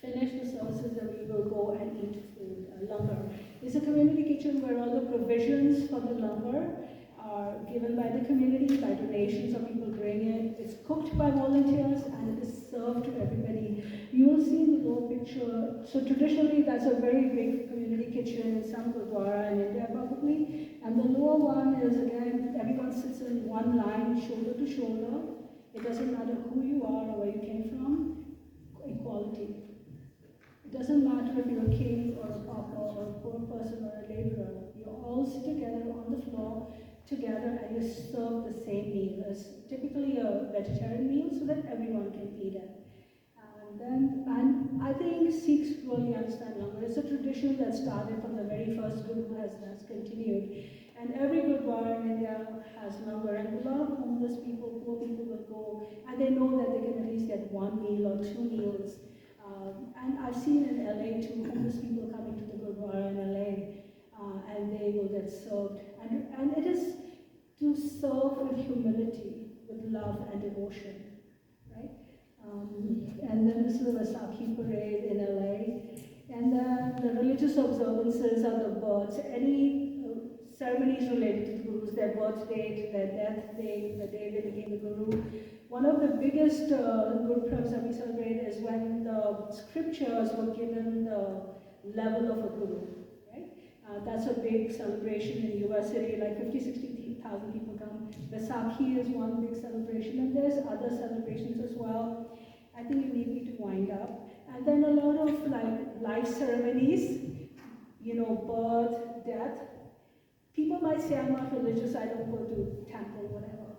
finish the services, that we will go and eat food. Langar is a community kitchen where all the provisions for the langar are given by the community, by donations, or people bring it. It's cooked by volunteers and it is served to everybody. You will see in the lower picture, so traditionally that's a very big community kitchen in some gurdwara in India probably. And the lower one is, again, everyone sits in one line, shoulder to shoulder. It doesn't matter who you are or where you came from, equality. It doesn't matter if you're a king or a pauper or a poor person or a laborer. You all sit together on the floor together and you serve the same meal. It's typically a vegetarian meal so that everyone can eat it. And I think Sikhs really understand langar. It's a tradition that started from the very first guru that's continued. And every gurdwara in India has langar, and a lot of homeless people, poor people will go, and they know that they can at least get one meal or two meals. And I've seen in LA too, homeless people coming to the gurdwara in LA, and they will get served. And it is to serve with humility, with love and devotion, right? And then this is the Vaisakhi parade in LA. And then the religious observances are the births, any ceremonies related to the gurus, their birth date, their death date, the day they became the guru. One of the biggest Gurpravs that we celebrate is when the scriptures were given the level of a guru. That's a big celebration in US City, like 50,000-60,000 people come. Vaisakhi is one big celebration, and there's other celebrations as well. I think you need me to wind up. And then a lot of life ceremonies, birth, death. People might say, I'm not religious, I don't go to temple, whatever.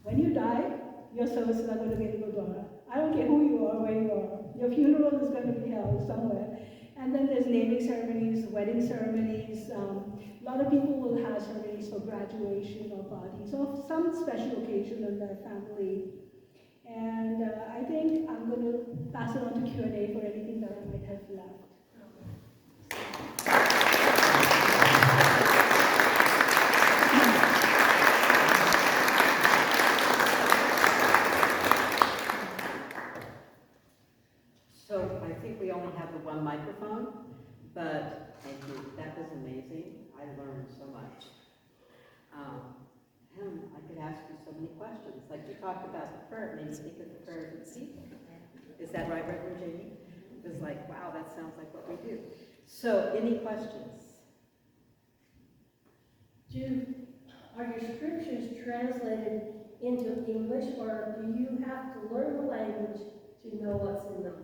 When you die, your services are going to be in Gurdwara. I don't care who you are, where you are. Your funeral is going to be held somewhere. And then there's naming ceremonies, wedding ceremonies. A lot of people will have ceremonies for graduation or parties or some special occasion in their family. And I think I'm going to pass it on to Q&A for anything that I might have left. So I think we only have the one microphone, but thank you. That was amazing. I learned so much. I could ask you so many questions. Like you talked about the prayer, maybe think of the prayers and see. Is that right, Reverend Jamie? It was like, wow, that sounds like what we do. So, any questions? Are your scriptures translated into English, or do you have to learn the language to know what's in them?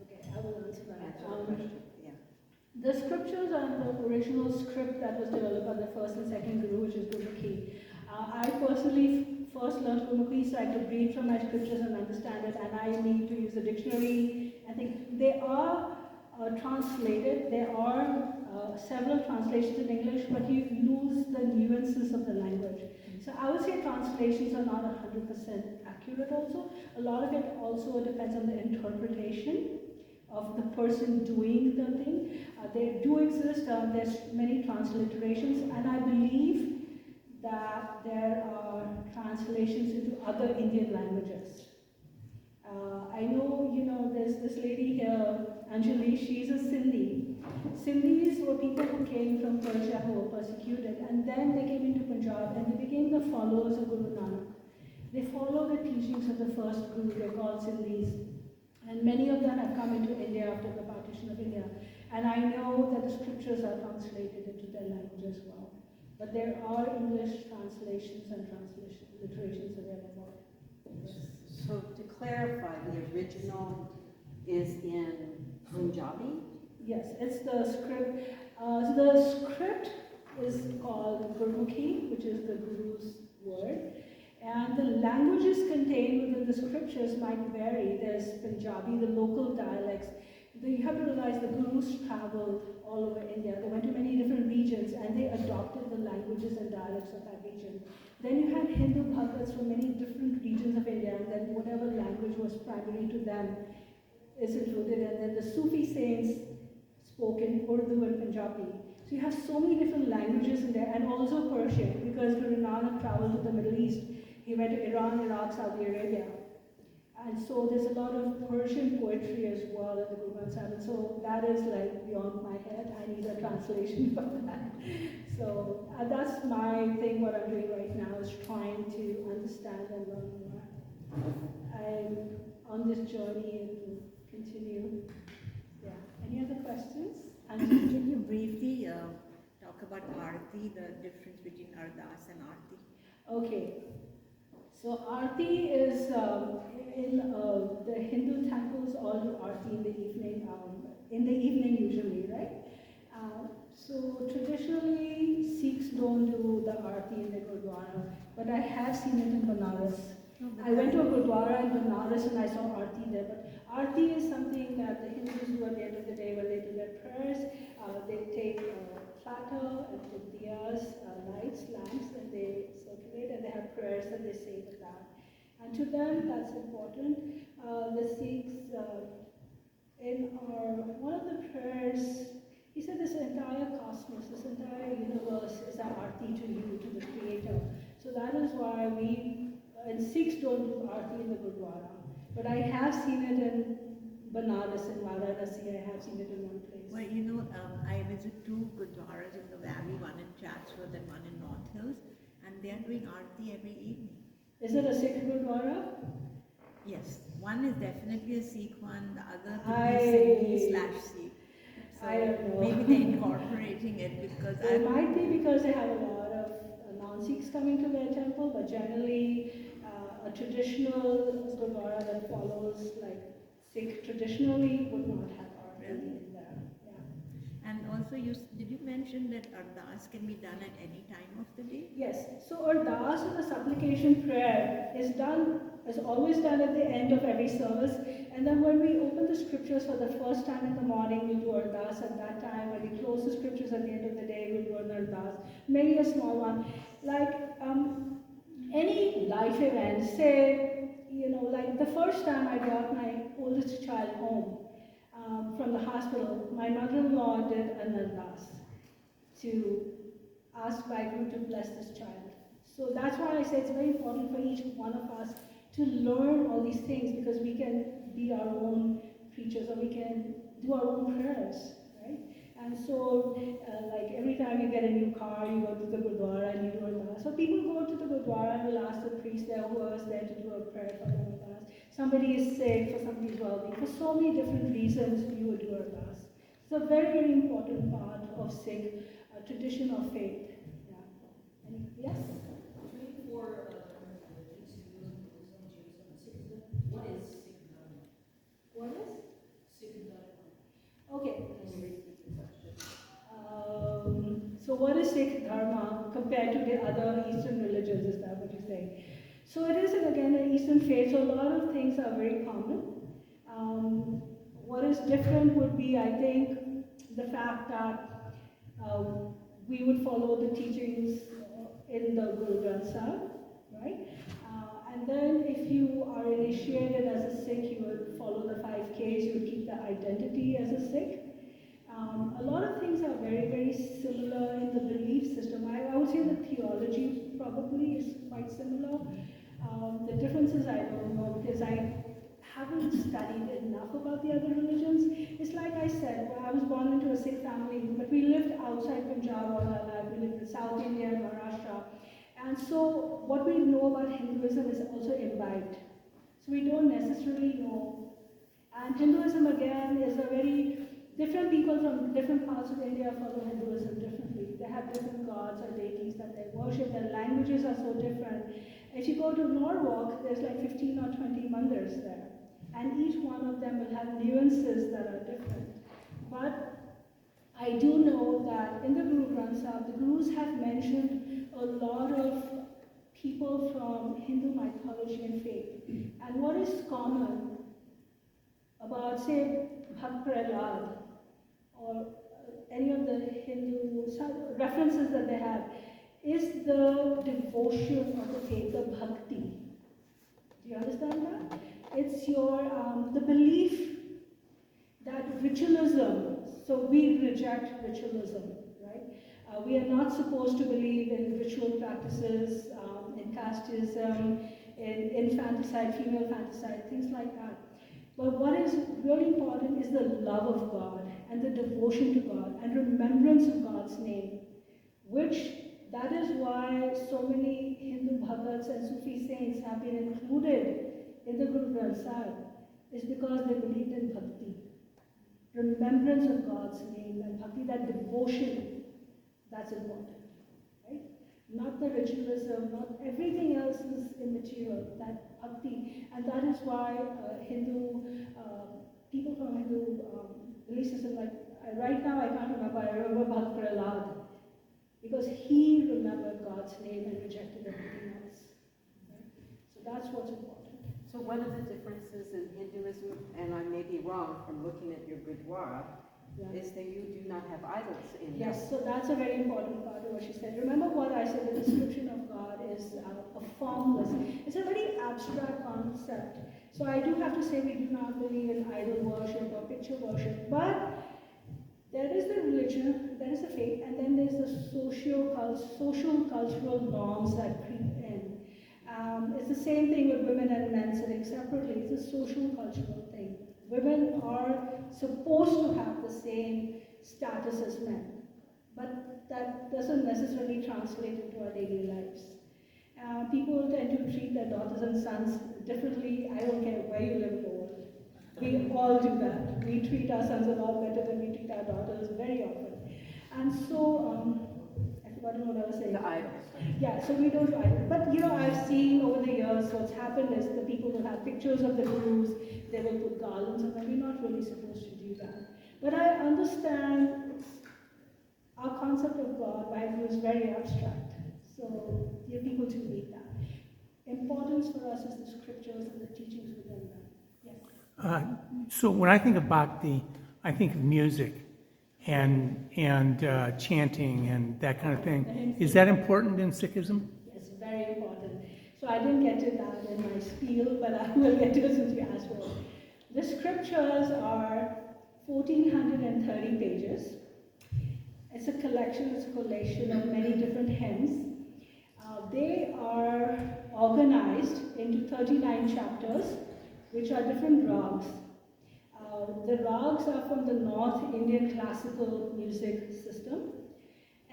Okay, I will answer that. Answer the question, yeah. The scriptures are in the original script that was developed by the first and second Guru, which is Gurmukhi. I personally first learned Gurmukhi so I could read from my scriptures and understand it, and I need to use a dictionary. I think they are translated. There are several translations in English, but you lose the nuances of the language. So I would say translations are not 100% accurate also. A lot of it also depends on the interpretation of the person doing the thing. They do exist, there's many transliterations, and I believe that there are translations into other Indian languages. I know, there's this lady here, Anjali, she's a Sindhi. Sindhis were people who came from Persia who were persecuted, and then they came into Punjab and they became the followers of Guru Nanak. They follow the teachings of the first Guru, they're called Sindhis. And many of them have come into India after the partition of India. And I know that the scriptures are translated into their language as well. But there are English translations and transliterations available. So to clarify, the original is in Punjabi? Yes, it's the script. So the script is called Gurmukhi, which is the Guru's word. And the languages contained within the scriptures might vary. There's Punjabi, the local dialects. You have to realize the Gurus traveled all over India. They went to many different regions and they adopted the languages and dialects of that region. Then you had Hindu Bhagavats from many different regions of India, and then whatever language was primary to them is included. And then the Sufi saints spoke in Urdu and Punjabi. So you have so many different languages in there, and also Persian, because Guru Nanak traveled to the Middle East. He went to Iran, Iraq, Saudi Arabia. And so there's a lot of Persian poetry as well in the Guru Granth Sahib. And so that is like beyond my head. I need a translation for that. So that's my thing, what I'm doing right now is trying to understand and learn more. I'm on this journey and will continue. Yeah. Any other questions? And can you briefly talk about Arti, the difference between Ardas and Arti? Okay. So Arti is in the Hindu temples, all do Arti in the evening usually, right? So traditionally Sikhs don't do the Arti in the Gurdwara, but I have seen it in Banaras. I went to a Gurdwara in Banaras and I saw Arti there, but Arti is something that the Hindus do at the end of the day when they do their prayers. They take a platter and put diyas, lights, lamps, and they circulate, and they have prayers that they say with that. And to them, that's important. The Sikhs, in one of the prayers, he said this entire cosmos, this entire universe is an Arti to you, to the Creator. So that is why and Sikhs don't do Arti in the Gurdwara. But I have seen it in Banaras and Varanasi, I have seen it in one place. Well, I visit two Gurdwaras in the valley, one in Chatsworth and one in North Hills, and they are doing Arti every evening. Is it a Sikh Gurdwara? Yes, one is definitely a Sikh one, the other could be Sindhi/Sikh. So I don't know. maybe they're incorporating it because It might be because they have a lot of non-Sikhs coming to their temple, but generally a traditional Gurdwara that follows like Sikh traditionally would not have Arti in there. Yeah. And also, did you mention that Ardas can be done at any time of the day? Yes. So Ardas, or the supplication prayer, is always done at the end of every service. And then when we open the scriptures for the first time in the morning, we'll do Ardas at that time. When we close the scriptures at the end of the day, we'll do an Ardas. Maybe a small one. Like any life event, say, like the first time I brought my oldest child home from the hospital, my mother-in-law did an Ardas to ask Vaheguru to bless this child. So that's why I say it's very important for each one of us to learn all these things, because we can be our own preachers, or we can do our own prayers, right? And so, like every time you get a new car, you go to the Gurdwara and you do Ardas. So people go to the Gurdwara and will ask the priest there who was there to do a prayer for them Ardas. Somebody is sick, for somebody's well-being. For so many different reasons, you would do Ardas. It's a very, very important part of Sikh tradition of faith. Yeah. Yes? For Hinduism, Buddhism, Judaism, and Sikhism, what is Sikh Dharma? What is? Sikh Dharma. Okay. Can you repeat the question? So what is Sikh Dharma compared to the other Eastern religions, is that what you're saying? So it is, again, an Eastern faith, so a lot of things are very common. What is different would be, I think, the fact that we would follow the teachings in the Guru Granth Sahib, right? And then if you are initiated as a Sikh, you would follow the 5Ks, you would keep the identity as a Sikh. A lot of things are very, very similar in the belief system. I would say the theology probably is quite similar. The differences I don't know because I haven't studied enough about the other religions. It's like I said, well, I was born into a Sikh family, but we lived outside Punjab all our life. We lived in South India, Maharashtra. And so what we know about Hinduism is also imbibed. So we don't necessarily know. And Hinduism, again, is a very different people from different parts of India follow Hinduism differently. They have different gods or deities that they worship. Their languages are so different. If you go to Norwalk, there's like 15 or 20 mandirs there. And each one of them will have nuances that are different. But I do know that in the Guru Granth Sahib, the Gurus have mentioned a lot of people from Hindu mythology and faith. And what is common about, say, Bhakt Prahlad, or any of the Hindu references that they have, is the devotion of the faith, the bhakti. Do you understand that? It's your, the belief that ritualism, so we reject ritualism, right? We are not supposed to believe in ritual practices, in casteism, in infanticide, female infanticide, things like that. But what is really important is the love of God and the devotion to God and remembrance of God's name, which that is why so many Hindu bhagats and Sufi saints have been included in the Guru Granth Sahib, is because they believed in bhakti, remembrance of God's name, and bhakti, that devotion, that's important, right? Not the ritualism, not everything else is immaterial, that bhakti. And that is why people from Hindu belief system, like right now I can't remember, I remember Bhakt Prahlad, because he remembered God's name and rejected everything else. Right? So that's what's important. So one of the differences in Hinduism, and I may be wrong from looking at your Gurdwara, is that you do not have idols in there. Yes, so that's a very important part of what she said. Remember what I said, the description of God is a formless. It's a very abstract concept. So I do have to say we do not believe in idol worship or picture worship, but there is the religion, there is the faith, and then there's the social cultural norms that creep in. It's the same thing with women and men sitting separately. It's a social cultural thing. Women are supposed to have the same status as men, but that doesn't necessarily translate into our daily lives. People tend to treat their daughters and sons differently. I don't care where you live in the world. We all do that. We treat our sons a lot better than we treat our daughters very often. And so, I forgot what I was saying. The idols. Yeah, so we don't do idols. But you know, I've seen over the years what's happened is the people will have pictures of the gurus, they will put garlands on them. We're not really supposed to do that. But I understand our concept of God, Bible, is very abstract. So people do need that. Importance for us is the scriptures and the teachings within them. Yes. So when I think of bhakti, I think of music and chanting and that kind of thing. Is that important in Sikhism? Yes, very important. So I didn't get to that in my spiel, but I will get to it since you asked for it. The scriptures are 1,430 pages. It's a collection, it's a collation of many different hymns. They are organized into 39 chapters, which are different rags. The rags are from the North Indian classical music system,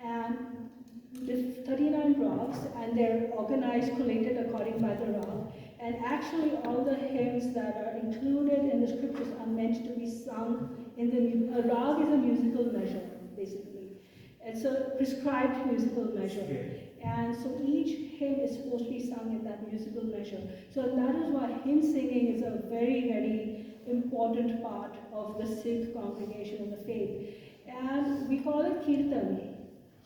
and there's 39 rags, and they're organized, collated according by the rag. And actually, all the hymns that are included in the scriptures are meant to be sung in the. A rag is a musical measure, basically. It's a prescribed musical measure. And so each hymn is supposed to be sung in that musical measure. So that is why hymn singing is a very, very important part of the Sikh congregation of the faith. And we call it kirtan.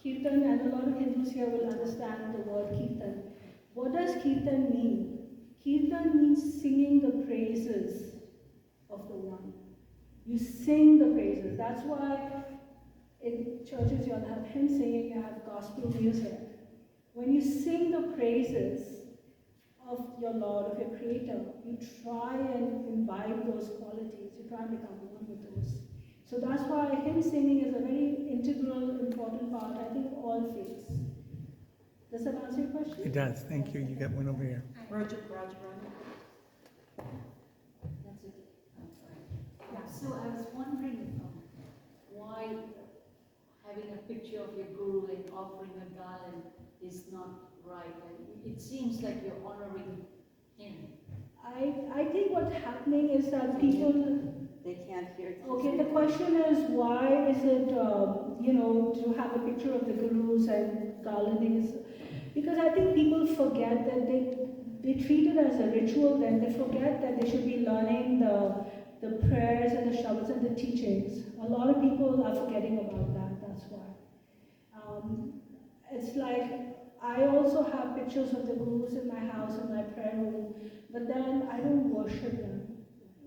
Kirtan, and a lot of Hindus here will understand the word kirtan. What does kirtan mean? Kirtan means singing the praises of the one. You sing the praises. That's why in churches you'll have hymn singing, you have gospel music. When you sing the praises of your Lord, of your Creator, you try and imbibe those qualities. You try and become one with those. So that's why hymn singing is a very integral, important part, I think, of all faiths. Does that answer your question? It does. Thank you. You got one over here. Roger. That's it. Yeah, so I was wondering why having a picture of your guru and offering a garland is not right. And it seems like you're honoring him. I think what's happening is that people... They can't hear. Okay, the question is why is it, to have a picture of the gurus and garlanding is... Because I think people forget that they treat it as a ritual, then they forget that they should be learning the prayers and the shabds and the teachings. A lot of people are forgetting about that, that's why. It's like, I also have pictures of the gurus in my house, in my prayer room, but then I don't worship them.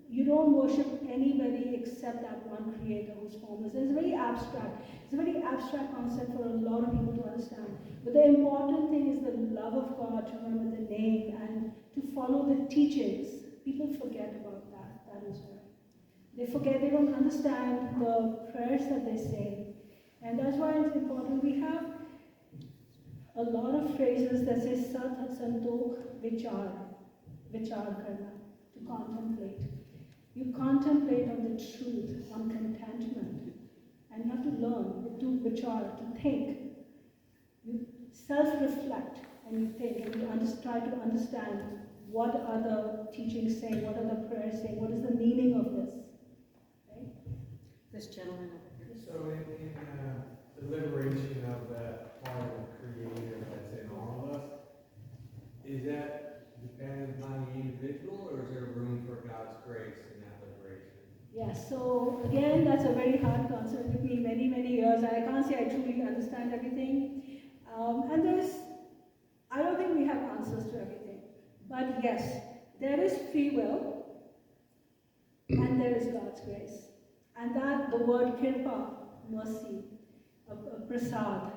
You don't worship anybody except that one creator who's formless. It's very abstract. It's a very abstract concept for a lot of people to understand. But the important thing is the love of God, to remember the name and to follow the teachings. People forget about that. That is why. They forget, they don't understand the prayers that they say. And that's why it's important. We have a lot of phrases that say Sat Santokh Vichar Karna, to contemplate. You contemplate on the truth, on contentment, and you have to learn, to vichar, to think. You self-reflect and you think, and you try to understand what are the teachings saying, what are the prayers saying, what is the meaning of this. Right? This gentleman over here. So in the liberation of that part of the Creator that's in all of us, is that dependent upon the individual, or is there room for God's grace in that liberation? Yes, so again, that's a very hard concept. It took me many, many years. I can't say I truly understand everything. I don't think we have answers to everything. But yes, there is free will, and there is God's grace. And that, the word kirpa, mercy, prasad,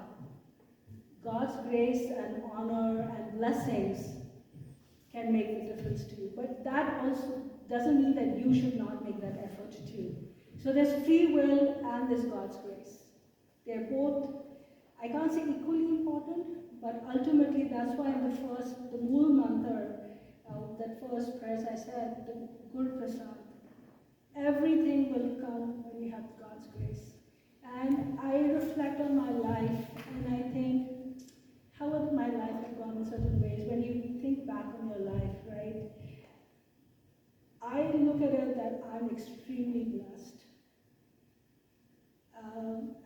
God's grace and honor and blessings can make the difference to you. But that also doesn't mean that you should not make that effort too. So there's free will and there's God's grace. They're both, I can't say equally important, but ultimately that's why in the Mool Mantra, that first prayers I said, the Gurpreet Singh, everything will come when you have God's grace. And I reflect on my life and I think, how would my life have gone in certain ways? When you think back on your life, right? I look at it that I'm extremely blessed.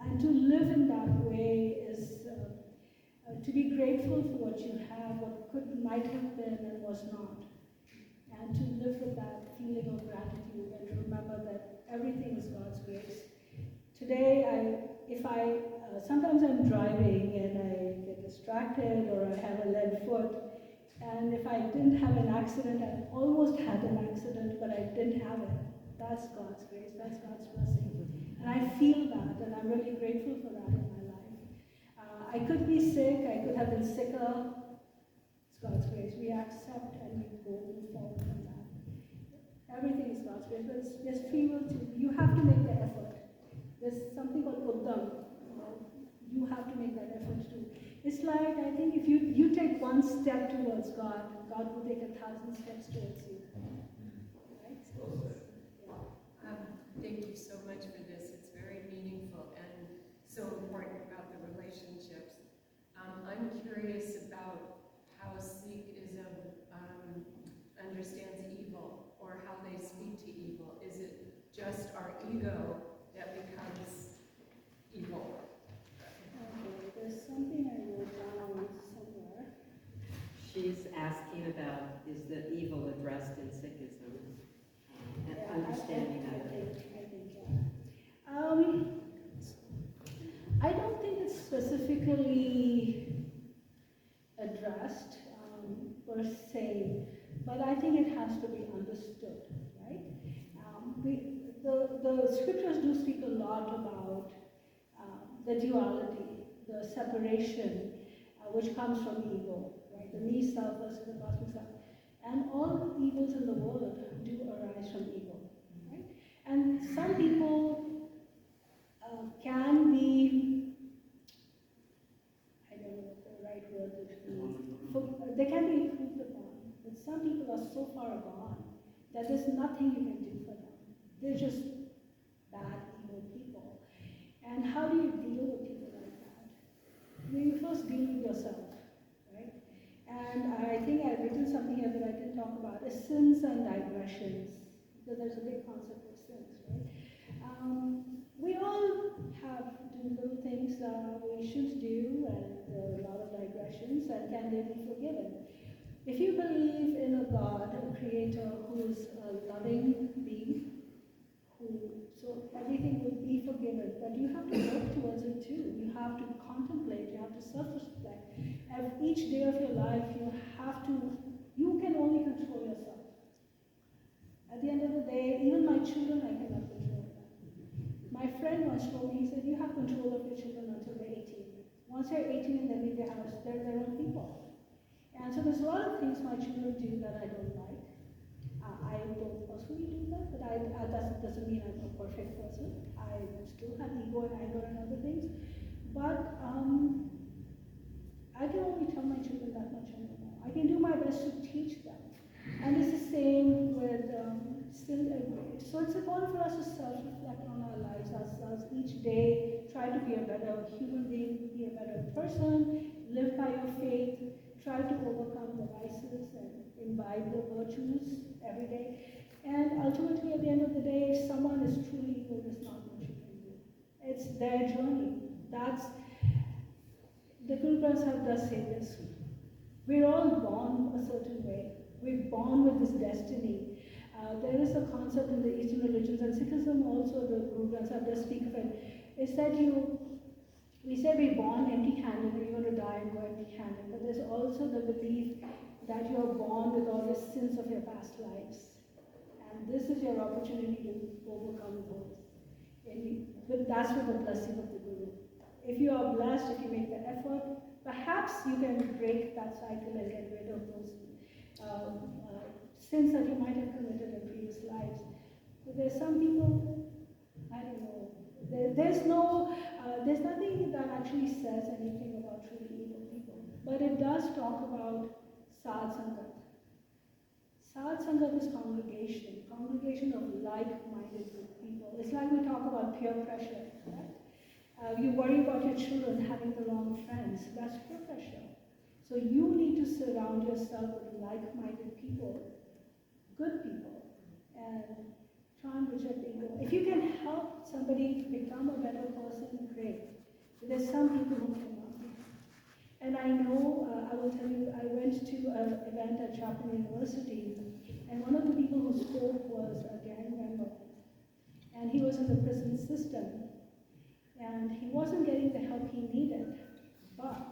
And to live in that way is to be grateful for what you have, what might have been and was not. And to live with that feeling of gratitude and to remember that everything is God's grace. Today, sometimes I'm driving and I get distracted or I have a lead foot. And if I didn't have an accident, I almost had an accident, but I didn't have it. That's God's grace, that's God's blessing. And I feel that, and I'm really grateful for that in my life. I could be sick, I could have been sicker. It's God's grace. We accept and we move forward from that. Everything is God's grace, but there's free will too. You have to make the effort. There's something called uddam. You have to make that effort too. It's like, I think if you take one step towards God, God will take 1,000 steps towards you. Right? Yeah. Thank you so much for this. It's very meaningful and so important about the relationships. I'm curious about how Sikhism understands evil or how they speak to evil. Is it just our ego that becomes evil? Okay, there's something I wrote down asking about is the evil addressed in Sikhism, and understanding that. I don't think it's specifically addressed per se, but I think it has to be understood, right? The scriptures do speak a lot about the duality, the separation which comes from evil, right? The me self versus the cosmic self. And all evils in the world do arise from evil, right? And some people can be, I don't know what the right word would be, they can be improved upon, but some people are so far gone that there's nothing you can do for them. They're just bad, evil people. And how do you deal with people like that? You first deal with yourself, right? And I think I've written something here that I didn't talk about, is sins and digressions, because there's a big concept of sins, right? We all have little things we should do, and there are a lot of digressions, and can they be forgiven? If you believe in a God, a creator who is a loving being, so everything will be forgiven, but you have to work towards it too. You have to contemplate, you have to self-reflect. Each day of your life, you can only control yourself. At the end of the day, even my children, I cannot control them. My friend once told me, he said, you have control of your children until they're 18. Once they're 18 and they leave their house, they're their own people. And so there's a lot of things my children do that I don't like. I don't personally do that, but that doesn't mean I'm a perfect person. I still have ego and anger and other things. But I can only tell my children that much anymore. I can do my best to teach them. And it's the same with so it's important for us to self-reflect on our lives ourselves each day, try to be a better human being, be a better person, live by your faith, try to overcome the vices and imbibe the virtues every day. And ultimately, at the end of the day, if someone is truly evil, there's not much you can do. It's their journey. The Guru Granth Sahib does say this. We're all born a certain way. We're born with this destiny. There is a concept in the Eastern religions, and Sikhism also, the Guru Granth Sahib does speak of it, is that we say we're born empty-handed, we're going to die and go empty-handed, but there's also the belief that you're born with all the sins of your past lives. And this is your opportunity to overcome those. But that's with the blessing of the Guru. If you are blessed, if you make the effort, perhaps you can break that cycle and get rid of those sins that you might have committed in previous lives. But there's some people, I don't know, there's nothing that actually says anything about truly evil people. But it does talk about Sadh Sangat. Sadh Sangat is congregation of like-minded people. It's like we talk about peer pressure, right? You worry about your children having the wrong friends. That's peer pressure. So you need to surround yourself with like-minded people, good people, and try and reject ego. If you can help somebody become a better person, great. But there's some people who cannot. And I know, I will tell you, I went to an event at Chapman University, and one of the people who spoke was a gang member. And he was in the prison system, and he wasn't getting the help he needed. But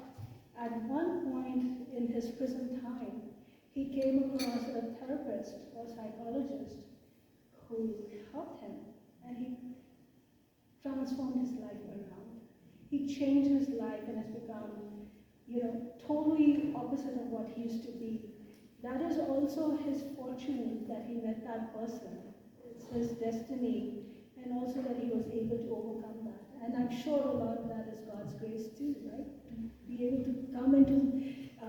at one point in his prison time, he came across a therapist or psychologist who helped him, and he transformed his life around. He changed his life and has become, totally opposite of what he used to be. That is also his fortune that he met that person. It's his destiny, and also that he was able to overcome that. And I'm sure a lot of that is God's grace too, right? To be able to come into,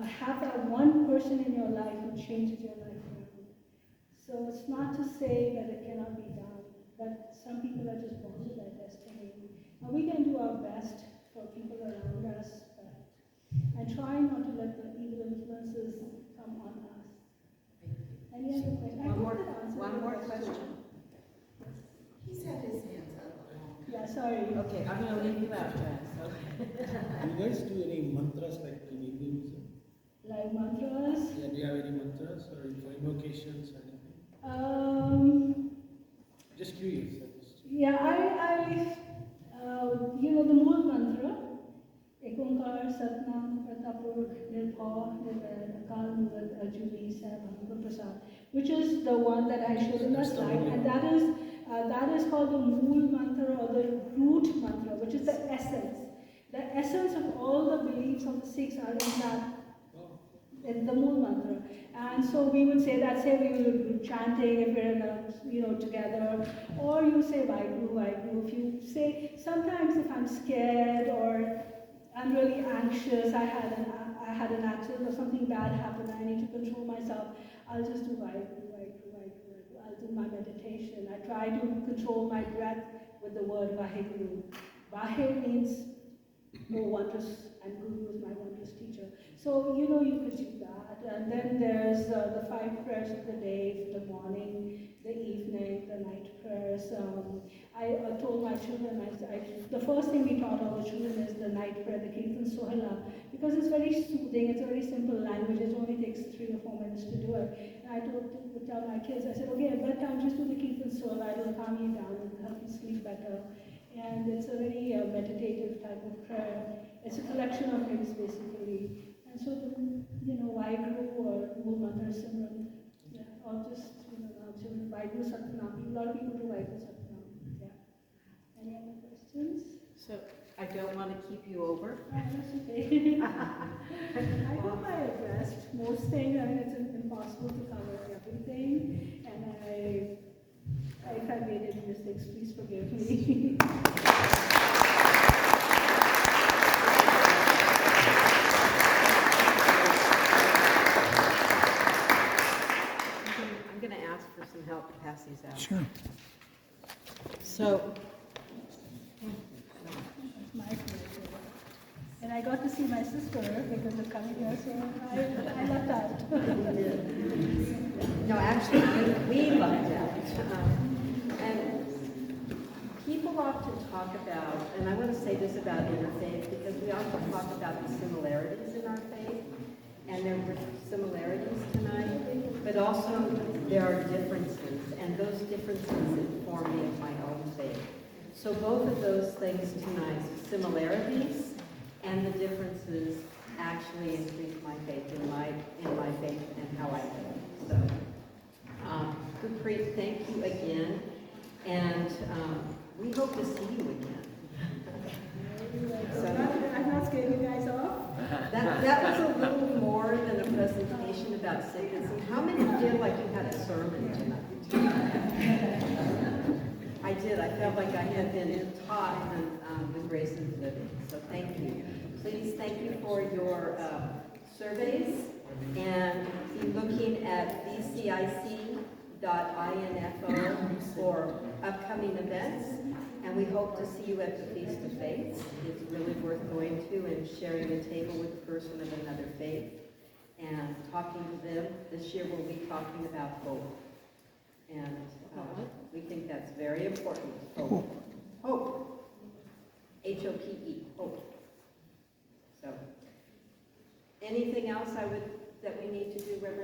have that one person in your life who changes your life around. So it's not to say that it cannot be done, but some people are just born with that destiny. And we can do our best for people around us, and try not to let the evil influences come on us. Any other question? One more question. He's had his hands up. Yeah, sorry. Okay, I'm going to leave you out, Jan. So. Do you guys do any mantras like in Hinduism? like mantras. Yeah, do you have any mantras or invocations or anything? Just curious. Yeah, the Mool mantra, Ek Onkar Satnam Pratapur Nirbhav Nirvair Akal Murad Ajuni Saibhanga Prasad, which is the one that I showed in the slide, and that is called the Mool mantra or the root mantra, which is the essence. The essence of all the beliefs of the Sikhs are in that, in the Mool mantra. And so we would say that, say we would be chanting if we're in a, together, or you say Vaheguru, Vaheguru. If you say, sometimes if I'm scared or I'm really anxious, I had an accident or something bad happened, I need to control myself, I'll just do Vaheguru, Vaheguru, Vaheguru. I'll do my meditation. I try to control my breath with the word Vaheguru. Vahe means oh wondrous, and Guru is my wondrous teacher. So, you could do that. And then there's the 5 prayers of the day, the morning, the evening, the night prayers. I told my children, the first thing we taught all the children is the night prayer, the Kirtan Sohala, because it's very soothing, it's a very simple language, it only takes 3 or 4 minutes to do it. And I would tell my kids, I said, okay, at bedtime just do the Kirtan Sohala, it'll calm you down and help you sleep better. And it's a very meditative type of prayer. It's a collection of hymns, basically. And so, Vaheguru or Mool Mantra Simran, yeah, or just, Vaheguru Satnam. A lot of people do Vaheguru Satnam. Yeah. Any other questions? So I don't want to keep you over. That's okay. I do my best. Most things, it's impossible to cover everything. And if I made any mistakes, please forgive me. I'm going to ask for some help to pass these out. Sure. So, That's my pleasure. And I got to see my sister because of coming here, so I lucked out. no, actually, we lucked out. And people often talk about, and I want to say this about interfaith, because we often talk about the similarities in our faith, and there were similarities tonight, but also there are differences, and those differences inform me of my own faith. So both of those things tonight, similarities and the differences, actually increase my faith in my faith and how I live. So, Gurpreet, thank you again, and we hope to see you again. I'm not scaring you guys off. That was a little more than a presentation about Sikhism. How many feel like you had a sermon tonight? I did. I felt like I had been taught the grace of living. So thank you. Please, thank you for your surveys, and be looking at vcic.info for upcoming events. And we hope to see you at the Feast of Faiths. It's really worth going to and sharing a table with a person of another faith and talking to them. This year we'll be talking about hope. And we think that's very important. Hope. Hope. H-O-P-E. Hope. So, anything else that we need to do, Reverend?